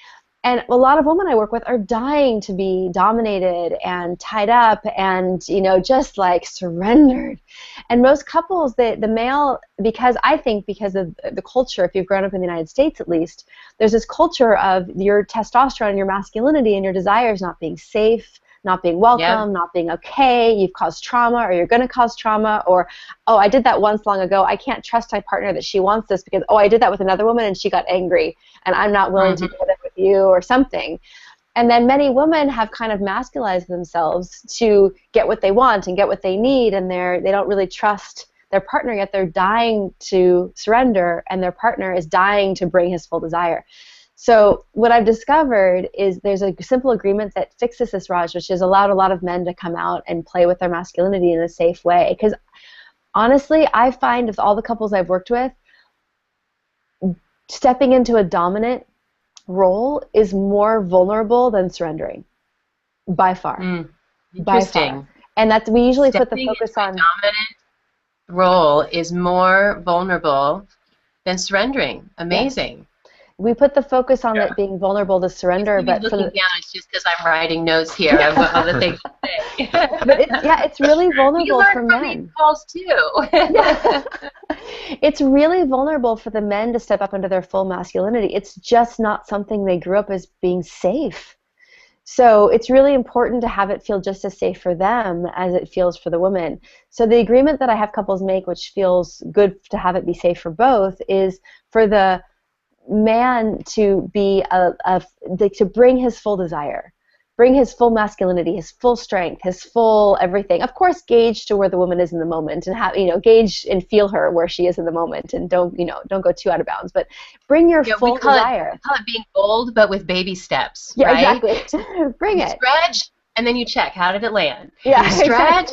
Speaker 3: And a lot of women I work with are dying to be dominated and tied up and, you know, just like surrendered. And most couples, the male, because I think because of the culture, if you've grown up in the United States at least, there's this culture of your testosterone and your masculinity and your desires not being safe, not being welcome, not being okay, you've caused trauma or you're going to cause trauma, or, oh, I did that once long ago, I can't trust my partner that she wants this because, oh, I did that with another woman and she got angry and I'm not willing to do that with you or something. And then many women have kind of masculized themselves to get what they want and get what they need, and they don't really trust their partner, yet they're dying to surrender and their partner is dying to bring his full desire. So what I've discovered is there's a simple agreement that fixes this, Raj, which has allowed a lot of men to come out and play with their masculinity in a safe way. Because honestly, I find with all the couples I've worked with, stepping into a dominant role is more vulnerable than surrendering, by far.
Speaker 2: Interesting.
Speaker 3: By far. And that we usually put the focus on.
Speaker 2: Dominant role is more vulnerable than surrendering. Amazing.
Speaker 3: Yes. We put the focus on it being vulnerable to surrender, but
Speaker 2: looking down, it's just because I'm writing notes here of other things to say.
Speaker 3: But it's really vulnerable for men.
Speaker 2: Calls too.
Speaker 3: It's really vulnerable for the men to step up into their full masculinity. It's just not something they grew up as being safe. So it's really important to have it feel just as safe for them as it feels for the woman. So the agreement that I have couples make, which feels good to have it be safe for both, is for the man to be to bring his full desire, bring his full masculinity, his full strength, his full everything. Of course, gauge to where the woman is in the moment, and have, you know, gauge and feel her where she is in the moment, and don't go too out of bounds. But bring your full desire.
Speaker 2: We call it being bold, but with baby steps.
Speaker 3: Yeah,
Speaker 2: right?
Speaker 3: Exactly. Bring it.
Speaker 2: Stretch, and then you check. How did it land?
Speaker 3: Yeah.
Speaker 2: You stretch.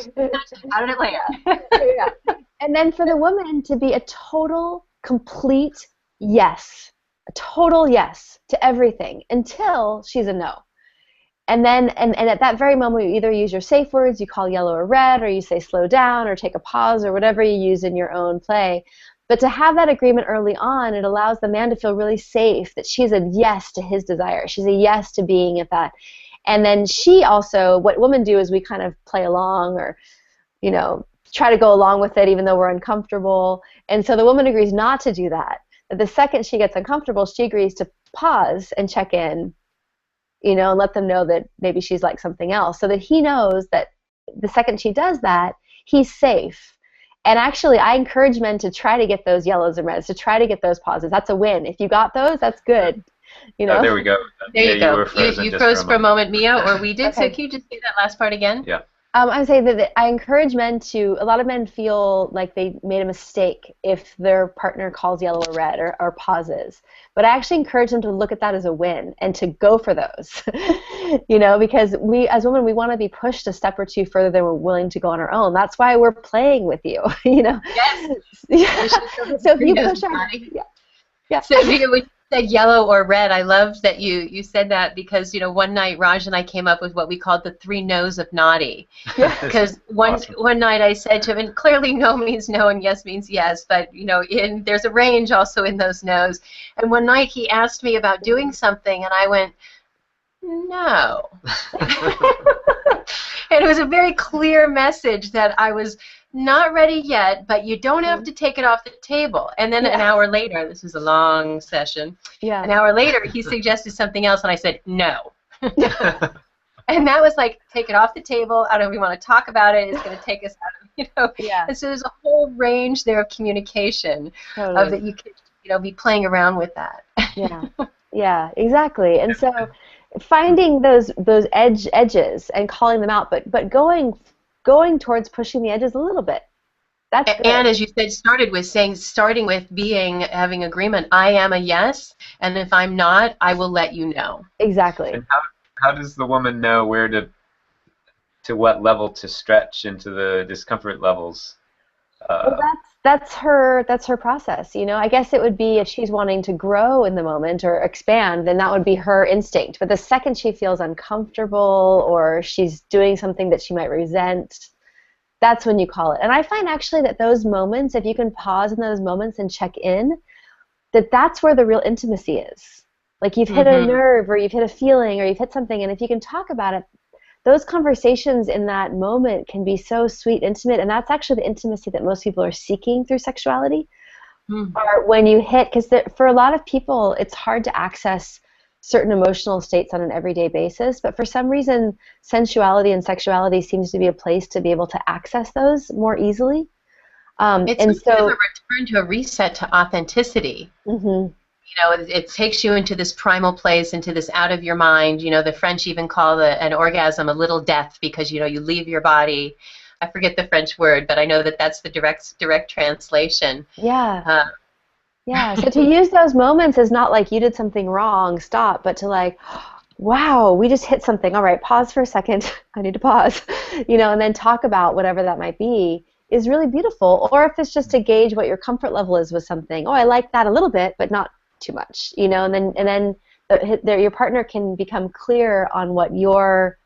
Speaker 2: How did it land?
Speaker 3: Yeah. And then for the woman to be a total, complete yes. A total yes to everything until she's a no. And then and at that very moment you either use your safe words, you call yellow or red, or you say slow down or take a pause or whatever you use in your own play. But to have that agreement early on, it allows the man to feel really safe that she's a yes to his desire. She's a yes to being at that. And then she also, what women do is we kind of play along or, you know, try to go along with it even though we're uncomfortable. And so the woman agrees not to do that. The second she gets uncomfortable, she agrees to pause and check in, you know, and let them know that maybe she's like something else, so that he knows that the second she does that, he's safe. And actually, I encourage men to try to get those yellows and reds, to try to get those pauses. That's a win. If you got those, that's good. You know?
Speaker 1: Oh, there we go.
Speaker 2: There you go. You froze for a moment, Mia, or we did.
Speaker 3: Okay.
Speaker 2: So can you just say that last part again?
Speaker 1: Yeah.
Speaker 3: I say that I encourage men to, a lot of men feel like they made a mistake if their partner calls yellow or red or pauses. But I actually encourage them to look at that as a win and to go for those. Because we, as women, we want to be pushed a step or two further than we're willing to go on our own. That's why we're playing with you,
Speaker 2: Yes.
Speaker 3: Yeah. So if you push yeah.
Speaker 2: So when you said yellow or red, I loved that you said that because one night Raj and I came up with what we called the 3 no's of naughty. Because one night I said to him, and clearly no means no and yes means yes, but there's a range also in those no's. And one night he asked me about doing something, and I went, no. And it was a very clear message that I was not ready yet, but you don't have to take it off the table. And then an hour later, this was a long session, an hour later he suggested something else, and I said, no. And that was like, take it off the table. I don't even want to talk about it. It's going to take us out of, And so there's a whole range there of communication of that you could, be playing around with that.
Speaker 3: Yeah, exactly. And so finding those edges and calling them out, but going towards pushing the edges a little bit. That's good.
Speaker 2: And as you said, starting with having agreement. I am a yes, and if I'm not, I will let you know.
Speaker 3: Exactly.
Speaker 1: And how does the woman know where to what level to stretch into the discomfort levels?
Speaker 3: Well, that's her process. I guess it would be if she's wanting to grow in the moment or expand, then that would be her instinct. But the second she feels uncomfortable or she's doing something that she might resent, that's when you call it. And I find actually that those moments, if you can pause in those moments and check in, that's where the real intimacy is. Like you've hit a nerve or you've hit a feeling or you've hit something, and if you can talk about it, those conversations in that moment can be so sweet, intimate, and that's actually the intimacy that most people are seeking through sexuality. Or when you hit, because for a lot of people, it's hard to access certain emotional states on an everyday basis, but for some reason, sensuality and sexuality seems to be a place to be able to access those more easily.
Speaker 2: It's a return to a reset to authenticity. It takes you into this primal place, into this out of your mind. The French even call an orgasm a little death because, you leave your body. I forget the French word, but I know that that's the direct translation.
Speaker 3: Yeah. So to use those moments is not like you did something wrong, stop, but to like, wow, we just hit something. All right, pause for a second. I need to pause. And then talk about whatever that might be is really beautiful. Or if it's just to gauge what your comfort level is with something. Oh, I like that a little bit, but not too much, and then your partner can become clear on what your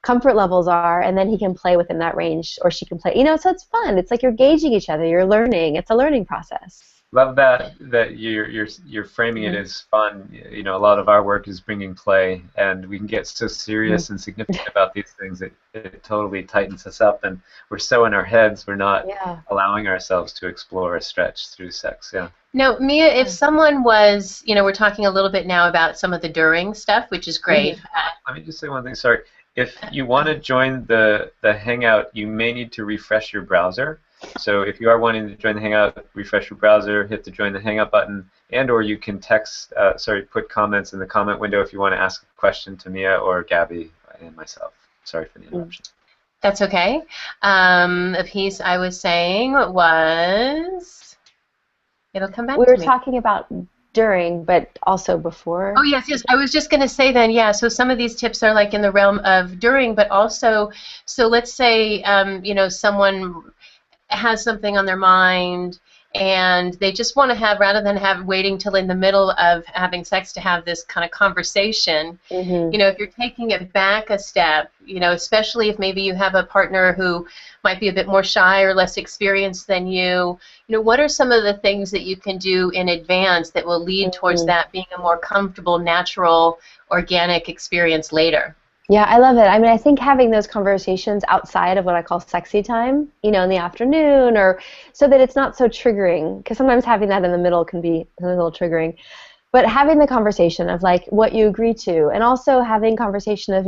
Speaker 3: comfort levels are, and then he can play within that range, or she can play, so it's fun. It's like you're gauging each other, you're learning. It's a learning process.
Speaker 1: Love that you're framing it as fun. A lot of our work is bringing play, and we can get so serious and significant about these things that it totally tightens us up, and we're so in our heads, we're not allowing ourselves to explore or stretch through sex.
Speaker 2: Now, Mia, if someone was, we're talking a little bit now about some of the during stuff, which is great.
Speaker 1: Let me just say one thing, sorry. If you want to join the Hangout, you may need to refresh your browser. So if you are wanting to join the Hangout, refresh your browser, hit the Join the Hangout button, or you can put comments in the comment window if you want to ask a question to Mia or Gabby and myself. Sorry for the interruption.
Speaker 2: That's okay. The piece I was saying was, it'll come back to me.
Speaker 3: We were talking about during, but also before.
Speaker 2: Oh, yes. I was just going to say then, so some of these tips are like in the realm of during, but also, so let's say, someone has something on their mind and they just want to have, rather than waiting till in the middle of having sex to have this kind of conversation, if you're taking it back a step, especially if maybe you have a partner who might be a bit more shy or less experienced than you, what are some of the things that you can do in advance that will lead towards that being a more comfortable, natural, organic experience later?
Speaker 3: Yeah, I love it. I mean, I think having those conversations outside of what I call sexy time, in the afternoon, or so that it's not so triggering, because sometimes having that in the middle can be a little triggering. But having the conversation of like what you agree to, and also having conversation of,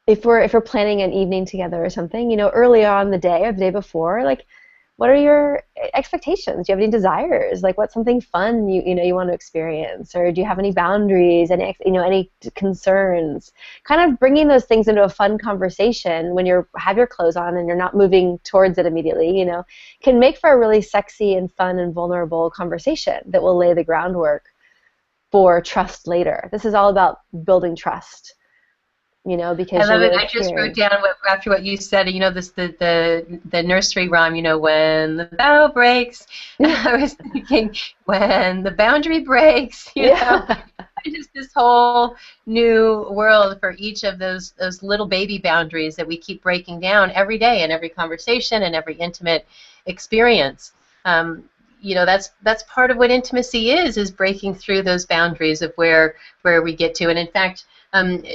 Speaker 3: if we're planning an evening together or something, early on in the day or the day before, like what are your expectations? Do you have any desires? Like, what's something fun you want to experience? Or do you have any boundaries, any concerns? Kind of bringing those things into a fun conversation when you have your clothes on and you're not moving towards it immediately, can make for a really sexy and fun and vulnerable conversation that will lay the groundwork for trust later. This is all about building trust. Because
Speaker 2: I love it.
Speaker 3: really
Speaker 2: I just wrote down after what you said. The nursery rhyme. When the bow breaks. I was thinking when the boundary breaks. Just this whole new world for each of those little baby boundaries that we keep breaking down every day in every conversation and every intimate experience. That's part of what intimacy is breaking through those boundaries of where we get to. And in fact,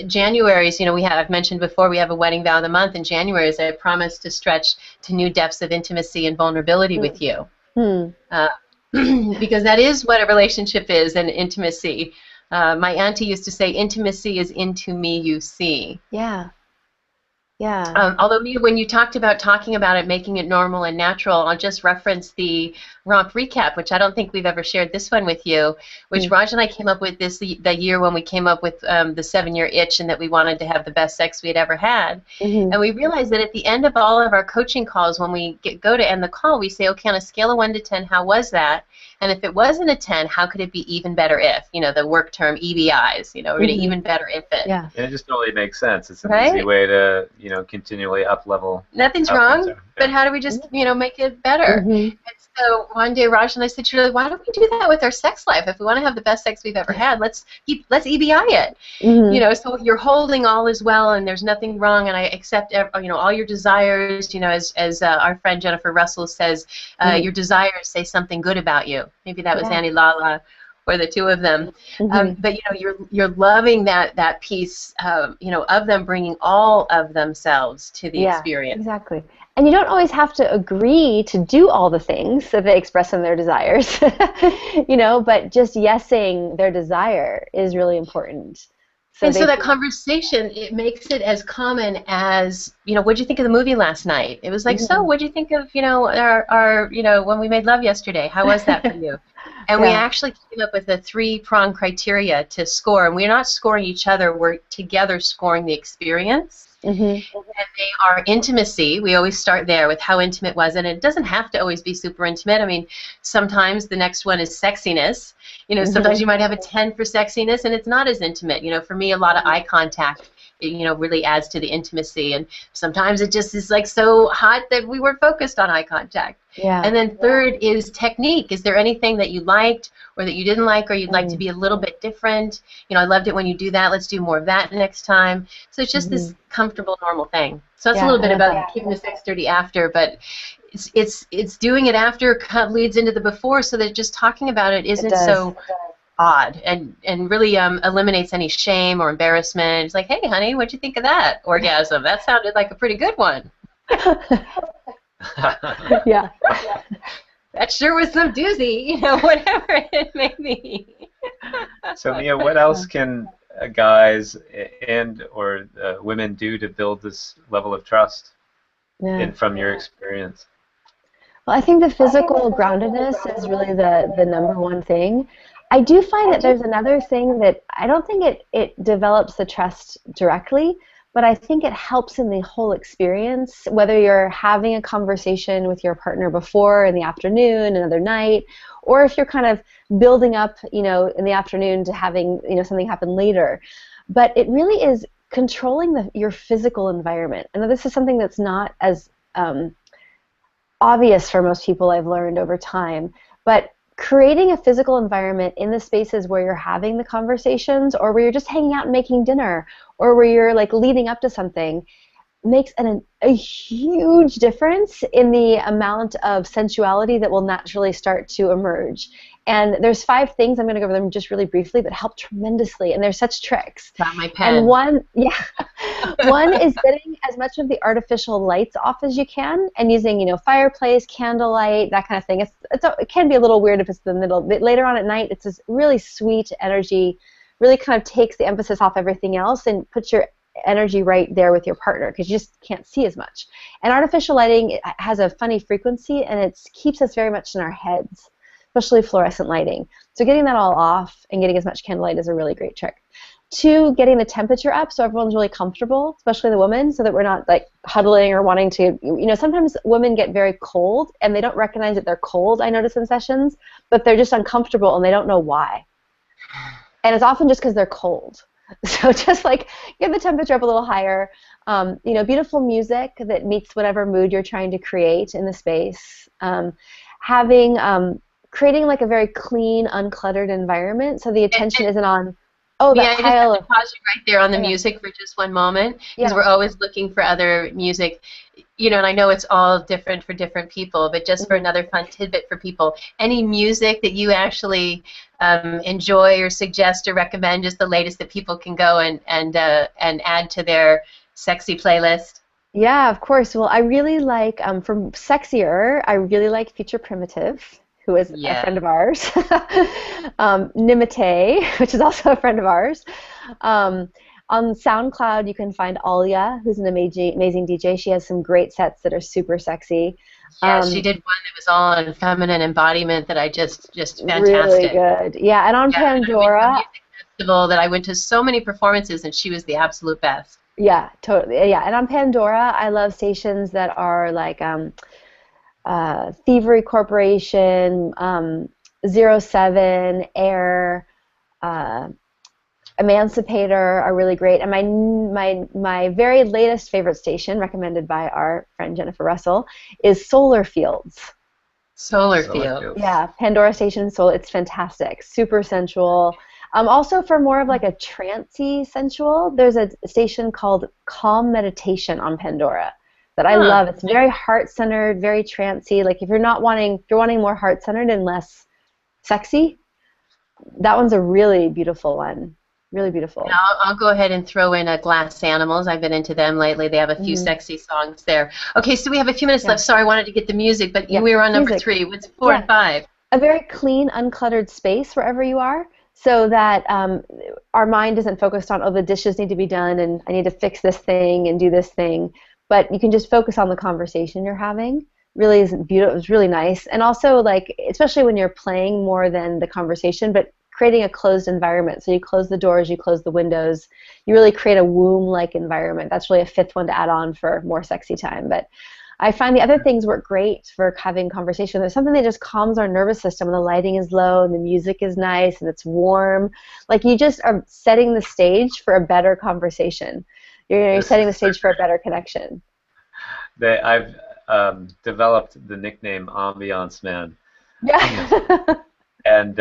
Speaker 2: January's, I've mentioned before, we have a wedding vow of the month. In January's, I promise to stretch to new depths of intimacy and vulnerability with you. Because that is what a relationship is, and intimacy. My auntie used to say, intimacy is into me you see.
Speaker 3: Yeah. Yeah.
Speaker 2: Although, Mia, when you talking about it, making it normal and natural, I'll just reference the romp recap, which I don't think we've ever shared this one with you, which Raj and I came up with the year when we came up with the 7-year itch, and that we wanted to have the best sex we had ever had. And we realized that at the end of all of our coaching calls, when we go to end the call, we say, okay, on a scale of 1 to 10, how was that? And if it wasn't a 10, how could it be even better if? The work term EBIs, we're going to even better if it.
Speaker 3: Yeah.
Speaker 1: And it just totally makes sense. It's an easy way to, continually up-level.
Speaker 2: Nothing's wrong, but how do we just, make it better? And so one day Raj and I said, Shirley, why don't we do that with our sex life? If we want to have the best sex we've ever had, let's EBI it. So you're holding all is well, and there's nothing wrong, and I accept all your desires. As our friend Jennifer Russell says, your desires say something good about you. Maybe that was Annie Lala, or the two of them. But you're loving that piece, of them bringing all of themselves to the experience.
Speaker 3: Exactly. And you don't always have to agree to do all the things that they express in their desires, but just yesing their desire is really important.
Speaker 2: So that conversation, it makes it as common as, what'd you think of the movie last night? It was like, so what'd you think of, our when we made love yesterday? How was that for you? And we actually came up with a 3-prong criteria to score, and we're not scoring each other, we're together scoring the experience. And they are intimacy. We always start there with how intimate was it. And it doesn't have to always be super intimate. I mean, sometimes the next one is sexiness. Sometimes you might have a 10 for sexiness, and it's not as intimate. For me, a lot of eye contact, really adds to the intimacy. And sometimes it just is like so hot that we weren't focused on eye contact. And then third is technique. Is there anything that you liked or that you didn't like, or you'd like to be a little bit different? I loved it when you do that. Let's do more of that next time. So it's just this comfortable, normal thing. So that's a little bit about keeping the sex dirty after, but it's doing it after kind of leads into the before, so that just talking about it isn't so odd, and really eliminates any shame or embarrassment. It's like, hey, honey, what'd you think of that orgasm? That sounded like a pretty good one.
Speaker 3: Yeah.
Speaker 2: That sure was some doozy, whatever it may be.
Speaker 1: So, Mia, what else can guys and or women do to build this level of trust from your experience?
Speaker 3: Well, I think the physical groundedness is really the number one thing. I do find that there's another thing that I don't think it develops the trust directly, but I think it helps in the whole experience, whether you're having a conversation with your partner before, in the afternoon, another night, or if you're kind of building up, in the afternoon to having, something happen later. But it really is controlling your physical environment. And this is something that's not as obvious for most people, I've learned over time, but creating a physical environment in the spaces where you're having the conversations, or where you're just hanging out and making dinner, or where you're like leading up to something, makes a huge difference in the amount of sensuality that will naturally start to emerge. And there's 5 things, I'm going to go over them just really briefly, but help tremendously, and they're such tricks.
Speaker 2: Got my pen.
Speaker 3: And one is getting as much of the artificial lights off as you can, and using, fireplace, candlelight, that kind of thing. It can be a little weird if it's the middle, but later on at night, it's this really sweet energy, really kind of takes the emphasis off everything else and puts your energy right there with your partner because you just can't see as much. And artificial lighting has a funny frequency, and it keeps us very much in our heads, especially fluorescent lighting. So getting that all off and getting as much candlelight is a really great trick. 2, getting the temperature up so everyone's really comfortable, especially the women, so that we're not like huddling or wanting to, sometimes women get very cold and they don't recognize that they're cold, I notice in sessions, but they're just uncomfortable and they don't know why. And it's often just because they're cold. So just like get the temperature up a little higher, beautiful music that meets whatever mood you're trying to create in the space. Creating like a very clean, uncluttered environment so the attention isn't on, oh, that pile
Speaker 2: I just have to pause you right there on the music for just one moment, because we're always looking for other music, and I know it's all different for different people, but just for another fun tidbit for people, any music that you actually enjoy or suggest or recommend, just the latest that people can go and add to their sexy playlist?
Speaker 3: Yeah, of course. Well, I really like, from sexier, I really like Future Primitive, who is a friend of ours. Nimite, which is also a friend of ours. On SoundCloud, you can find Alia, who's an amazing DJ. She has some great sets that are super sexy.
Speaker 2: Yeah, she did one that was all on feminine embodiment that I just fantastic.
Speaker 3: Really good. Yeah, and on Pandora.
Speaker 2: I went to a music festival that I went to so many performances, and she was the absolute best.
Speaker 3: Yeah, totally. Yeah, and on Pandora, I love stations that are like Thievery Corporation, 07, Air, Emancipator are really great. And my very latest favorite station, recommended by our friend Jennifer Russell, is Solar Fields.
Speaker 2: Solar Fields.
Speaker 3: Yeah, Pandora Station Soul. It's fantastic. Super sensual. Also, for more of like a trancey sensual, there's a station called Calm Meditation on Pandora that I love. It's very heart-centered, very trancey. Like if you're wanting more heart-centered and less sexy, that one's a really beautiful one. Really beautiful.
Speaker 2: Now, I'll go ahead and throw in Glass Animals. I've been into them lately. They have a few sexy songs there. Okay, so we have a few minutes left. Sorry, I wanted to get the music, but we were on number 3. What's 4 and 5?
Speaker 3: A very clean, uncluttered space wherever you are, so that our mind isn't focused on, oh, the dishes need to be done and I need to fix this thing and do this thing. But you can just focus on the conversation you're having. Really isn't beautiful. It's really nice. And also, like, especially when you're playing more than the conversation, but creating a closed environment. So you close the doors, you close the windows. You really create a womb-like environment. That's really a 5th one to add on for more sexy time. But I find the other things work great for having conversation. There's something that just calms our nervous system when the lighting is low and the music is nice and it's warm. Like you just are setting the stage for a better conversation. You're setting the stage for a better connection.
Speaker 1: I've developed the nickname Ambiance Man.
Speaker 3: Yeah.
Speaker 1: And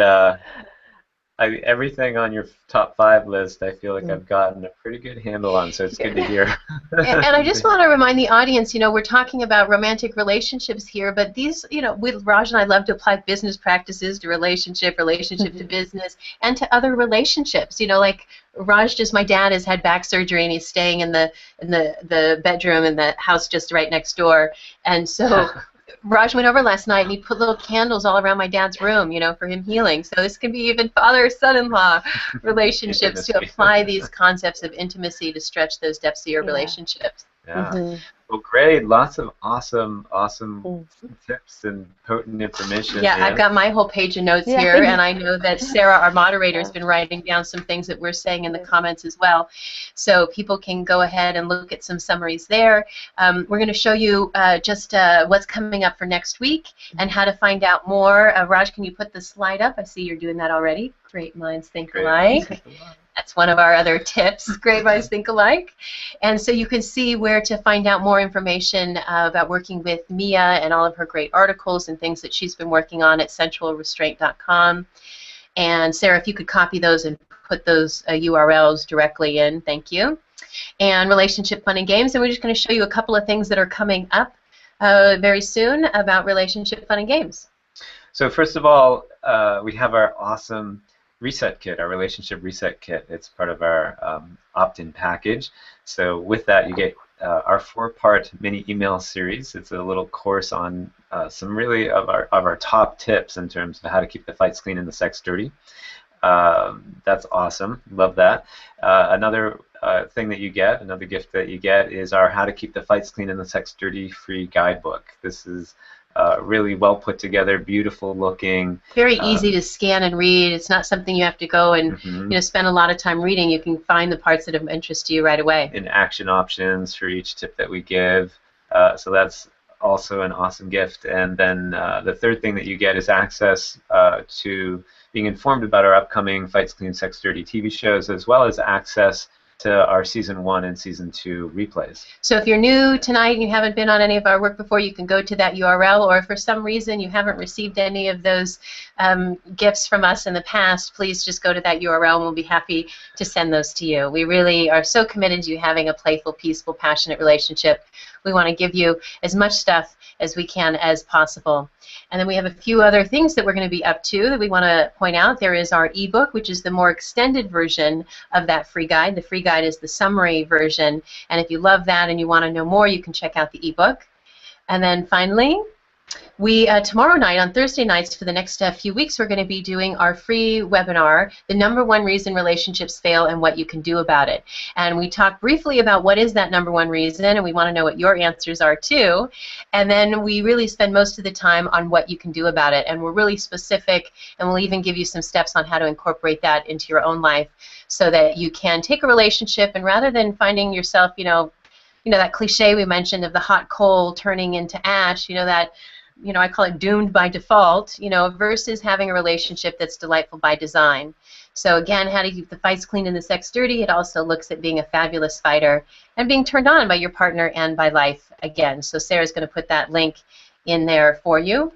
Speaker 1: everything on your top 5 list, I feel like I've gotten a pretty good handle on, so it's good to hear.
Speaker 2: And I just want to remind the audience, we're talking about romantic relationships here, but these, with Raj and I love to apply business practices to relationship to business, and to other relationships. Like Raj, my dad has had back surgery, and he's staying in the bedroom in the house just right next door, and so. Raj went over last night and he put little candles all around my dad's room, for him healing. So this can be even father-son-in-law relationships to apply these concepts of intimacy to stretch those depths of your relationships.
Speaker 1: Yeah. Well, great. Lots of awesome tips and potent information.
Speaker 2: Yeah, I've got my whole page of notes here, and I know that Sarah, our moderator, has been writing down some things that we're saying in the comments as well. So people can go ahead and look at some summaries there. We're going to show you just what's coming up for next week and how to find out more. Raj, can you put the slide up? I see you're doing that already. Great minds think alike. That's one of our other tips, great minds think alike. And so you can see where to find out more information about working with Mia and all of her great articles and things that she's been working on at sensualrestraint.com. And Sarah, if you could copy those and put those URLs directly in, thank you. And relationship fun and games, and we're just going to show you a couple of things that are coming up very soon about relationship fun and games.
Speaker 1: So first of all, we have our awesome reset kit, our relationship reset kit. It's part of our opt-in package. So with that, you get our 4-part mini email series. It's a little course on some really of our top tips in terms of how to keep the fights clean and the sex dirty. That's awesome. Love that. Another thing that you get, another gift that you get, is our How to Keep the Fights Clean and the Sex Dirty free guidebook. This is really well put together, beautiful looking.
Speaker 2: Very easy to scan and read. It's not something you have to go and spend a lot of time reading. You can find the parts that of interest to you right away.
Speaker 1: And action options for each tip that we give. So that's also an awesome gift. And then the third thing that you get is access to being informed about our upcoming Fights Clean, Sex Dirty TV shows, as well as access to our Season 1 and Season 2 replays.
Speaker 2: So if you're new tonight and you haven't been on any of our work before, you can go to that URL, or if for some reason you haven't received any of those gifts from us in the past, please just go to that URL and we'll be happy to send those to you. We really are so committed to you having a playful, peaceful, passionate relationship. We want to give you as much stuff as we can as possible. And then we have a few other things that we're going to be up to that we want to point out. There is our ebook, which is the more extended version of that free guide. The free guide is the summary version. And if you love that and you want to know more, you can check out the ebook. And then finally, we tomorrow night, on Thursday nights for the next few weeks, we're going to be doing our free webinar, The #1 Reason Relationships Fail and What You Can Do About It. And we talk briefly about what is that #1 reason, and we want to know what your answers are too. And then we really spend most of the time on what you can do about it. And we're really specific, and we'll even give you some steps on how to incorporate that into your own life so that you can take a relationship, and rather than finding yourself, that cliche we mentioned of the hot coal turning into ash, I call it doomed by default, versus having a relationship that's delightful by design. So again, how to keep the fights clean and the sex dirty. It also looks at being a fabulous fighter and being turned on by your partner and by life again. So Sarah's going to put that link in there for you.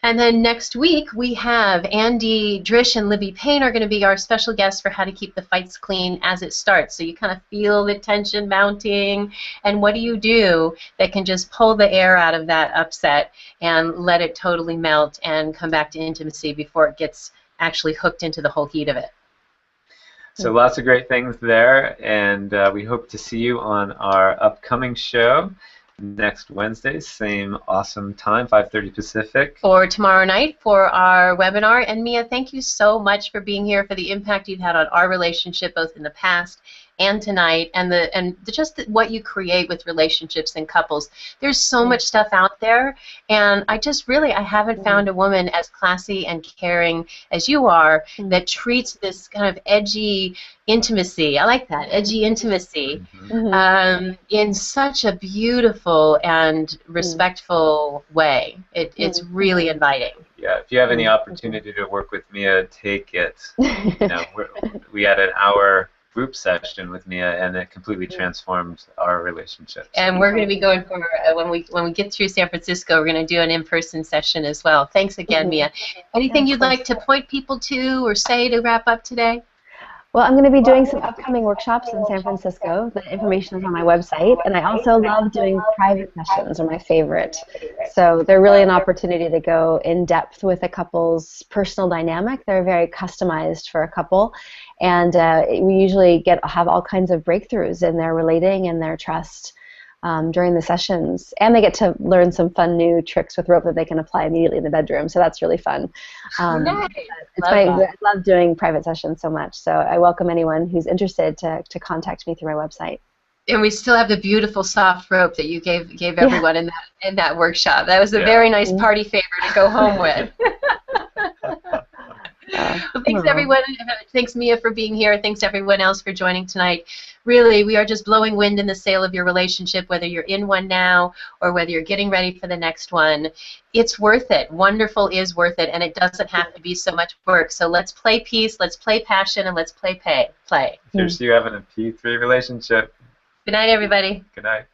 Speaker 2: And then next week, we have Andy Drish and Libby Payne are going to be our special guests for How to Keep the Fights Clean as it starts. So you kind of feel the tension mounting, and what do you do that can just pull the air out of that upset and let it totally melt and come back to intimacy before it gets actually hooked into the whole heat of it.
Speaker 1: So lots of great things there, and we hope to see you on our upcoming show next Wednesday, same awesome time, 5:30 Pacific.
Speaker 2: Or tomorrow night for our webinar. And Mia, thank you so much for being here, for the impact you've had on our relationship, both in the past and tonight, and just what you create with relationships and couples. There's so much stuff out there, and I haven't found a woman as classy and caring as you are that treats this kind of edgy intimacy, I like that, edgy intimacy, in such a beautiful and respectful way. It's really inviting.
Speaker 1: Yeah, if you have any opportunity to work with Mia, take it. We had an hour group session with Mia, and it completely transformed our relationship.
Speaker 2: And we're going to be going for, when we get through San Francisco, we're going to do an in-person session as well. Thanks again, Mia. Anything you'd like to point people to or say to wrap up today?
Speaker 3: Well, I'm going to be doing some upcoming workshops in San Francisco. The information is on my website, and I also love doing private sessions, are my favorite. So they're really an opportunity to go in depth with a couple's personal dynamic. They're very customized for a couple, and we usually have all kinds of breakthroughs in their relating and their trust during the sessions, and they get to learn some fun new tricks with rope that they can apply immediately in the bedroom, so that's really fun.
Speaker 2: Nice.
Speaker 3: I love doing private sessions so much, so I welcome anyone who's interested to contact me through my website.
Speaker 2: And we still have the beautiful soft rope that you gave everyone in that workshop. That was a very nice party favor to go home with. Well, thanks everyone. Thanks Mia for being here. Thanks everyone else for joining tonight. Really, we are just blowing wind in the sail of your relationship, whether you're in one now or whether you're getting ready for the next one. It's worth it. Wonderful is worth it, and it doesn't have to be so much work. So let's play peace, let's play passion, and let's play.
Speaker 1: If you're having a P3 relationship.
Speaker 2: Good night, everybody.
Speaker 1: Good night.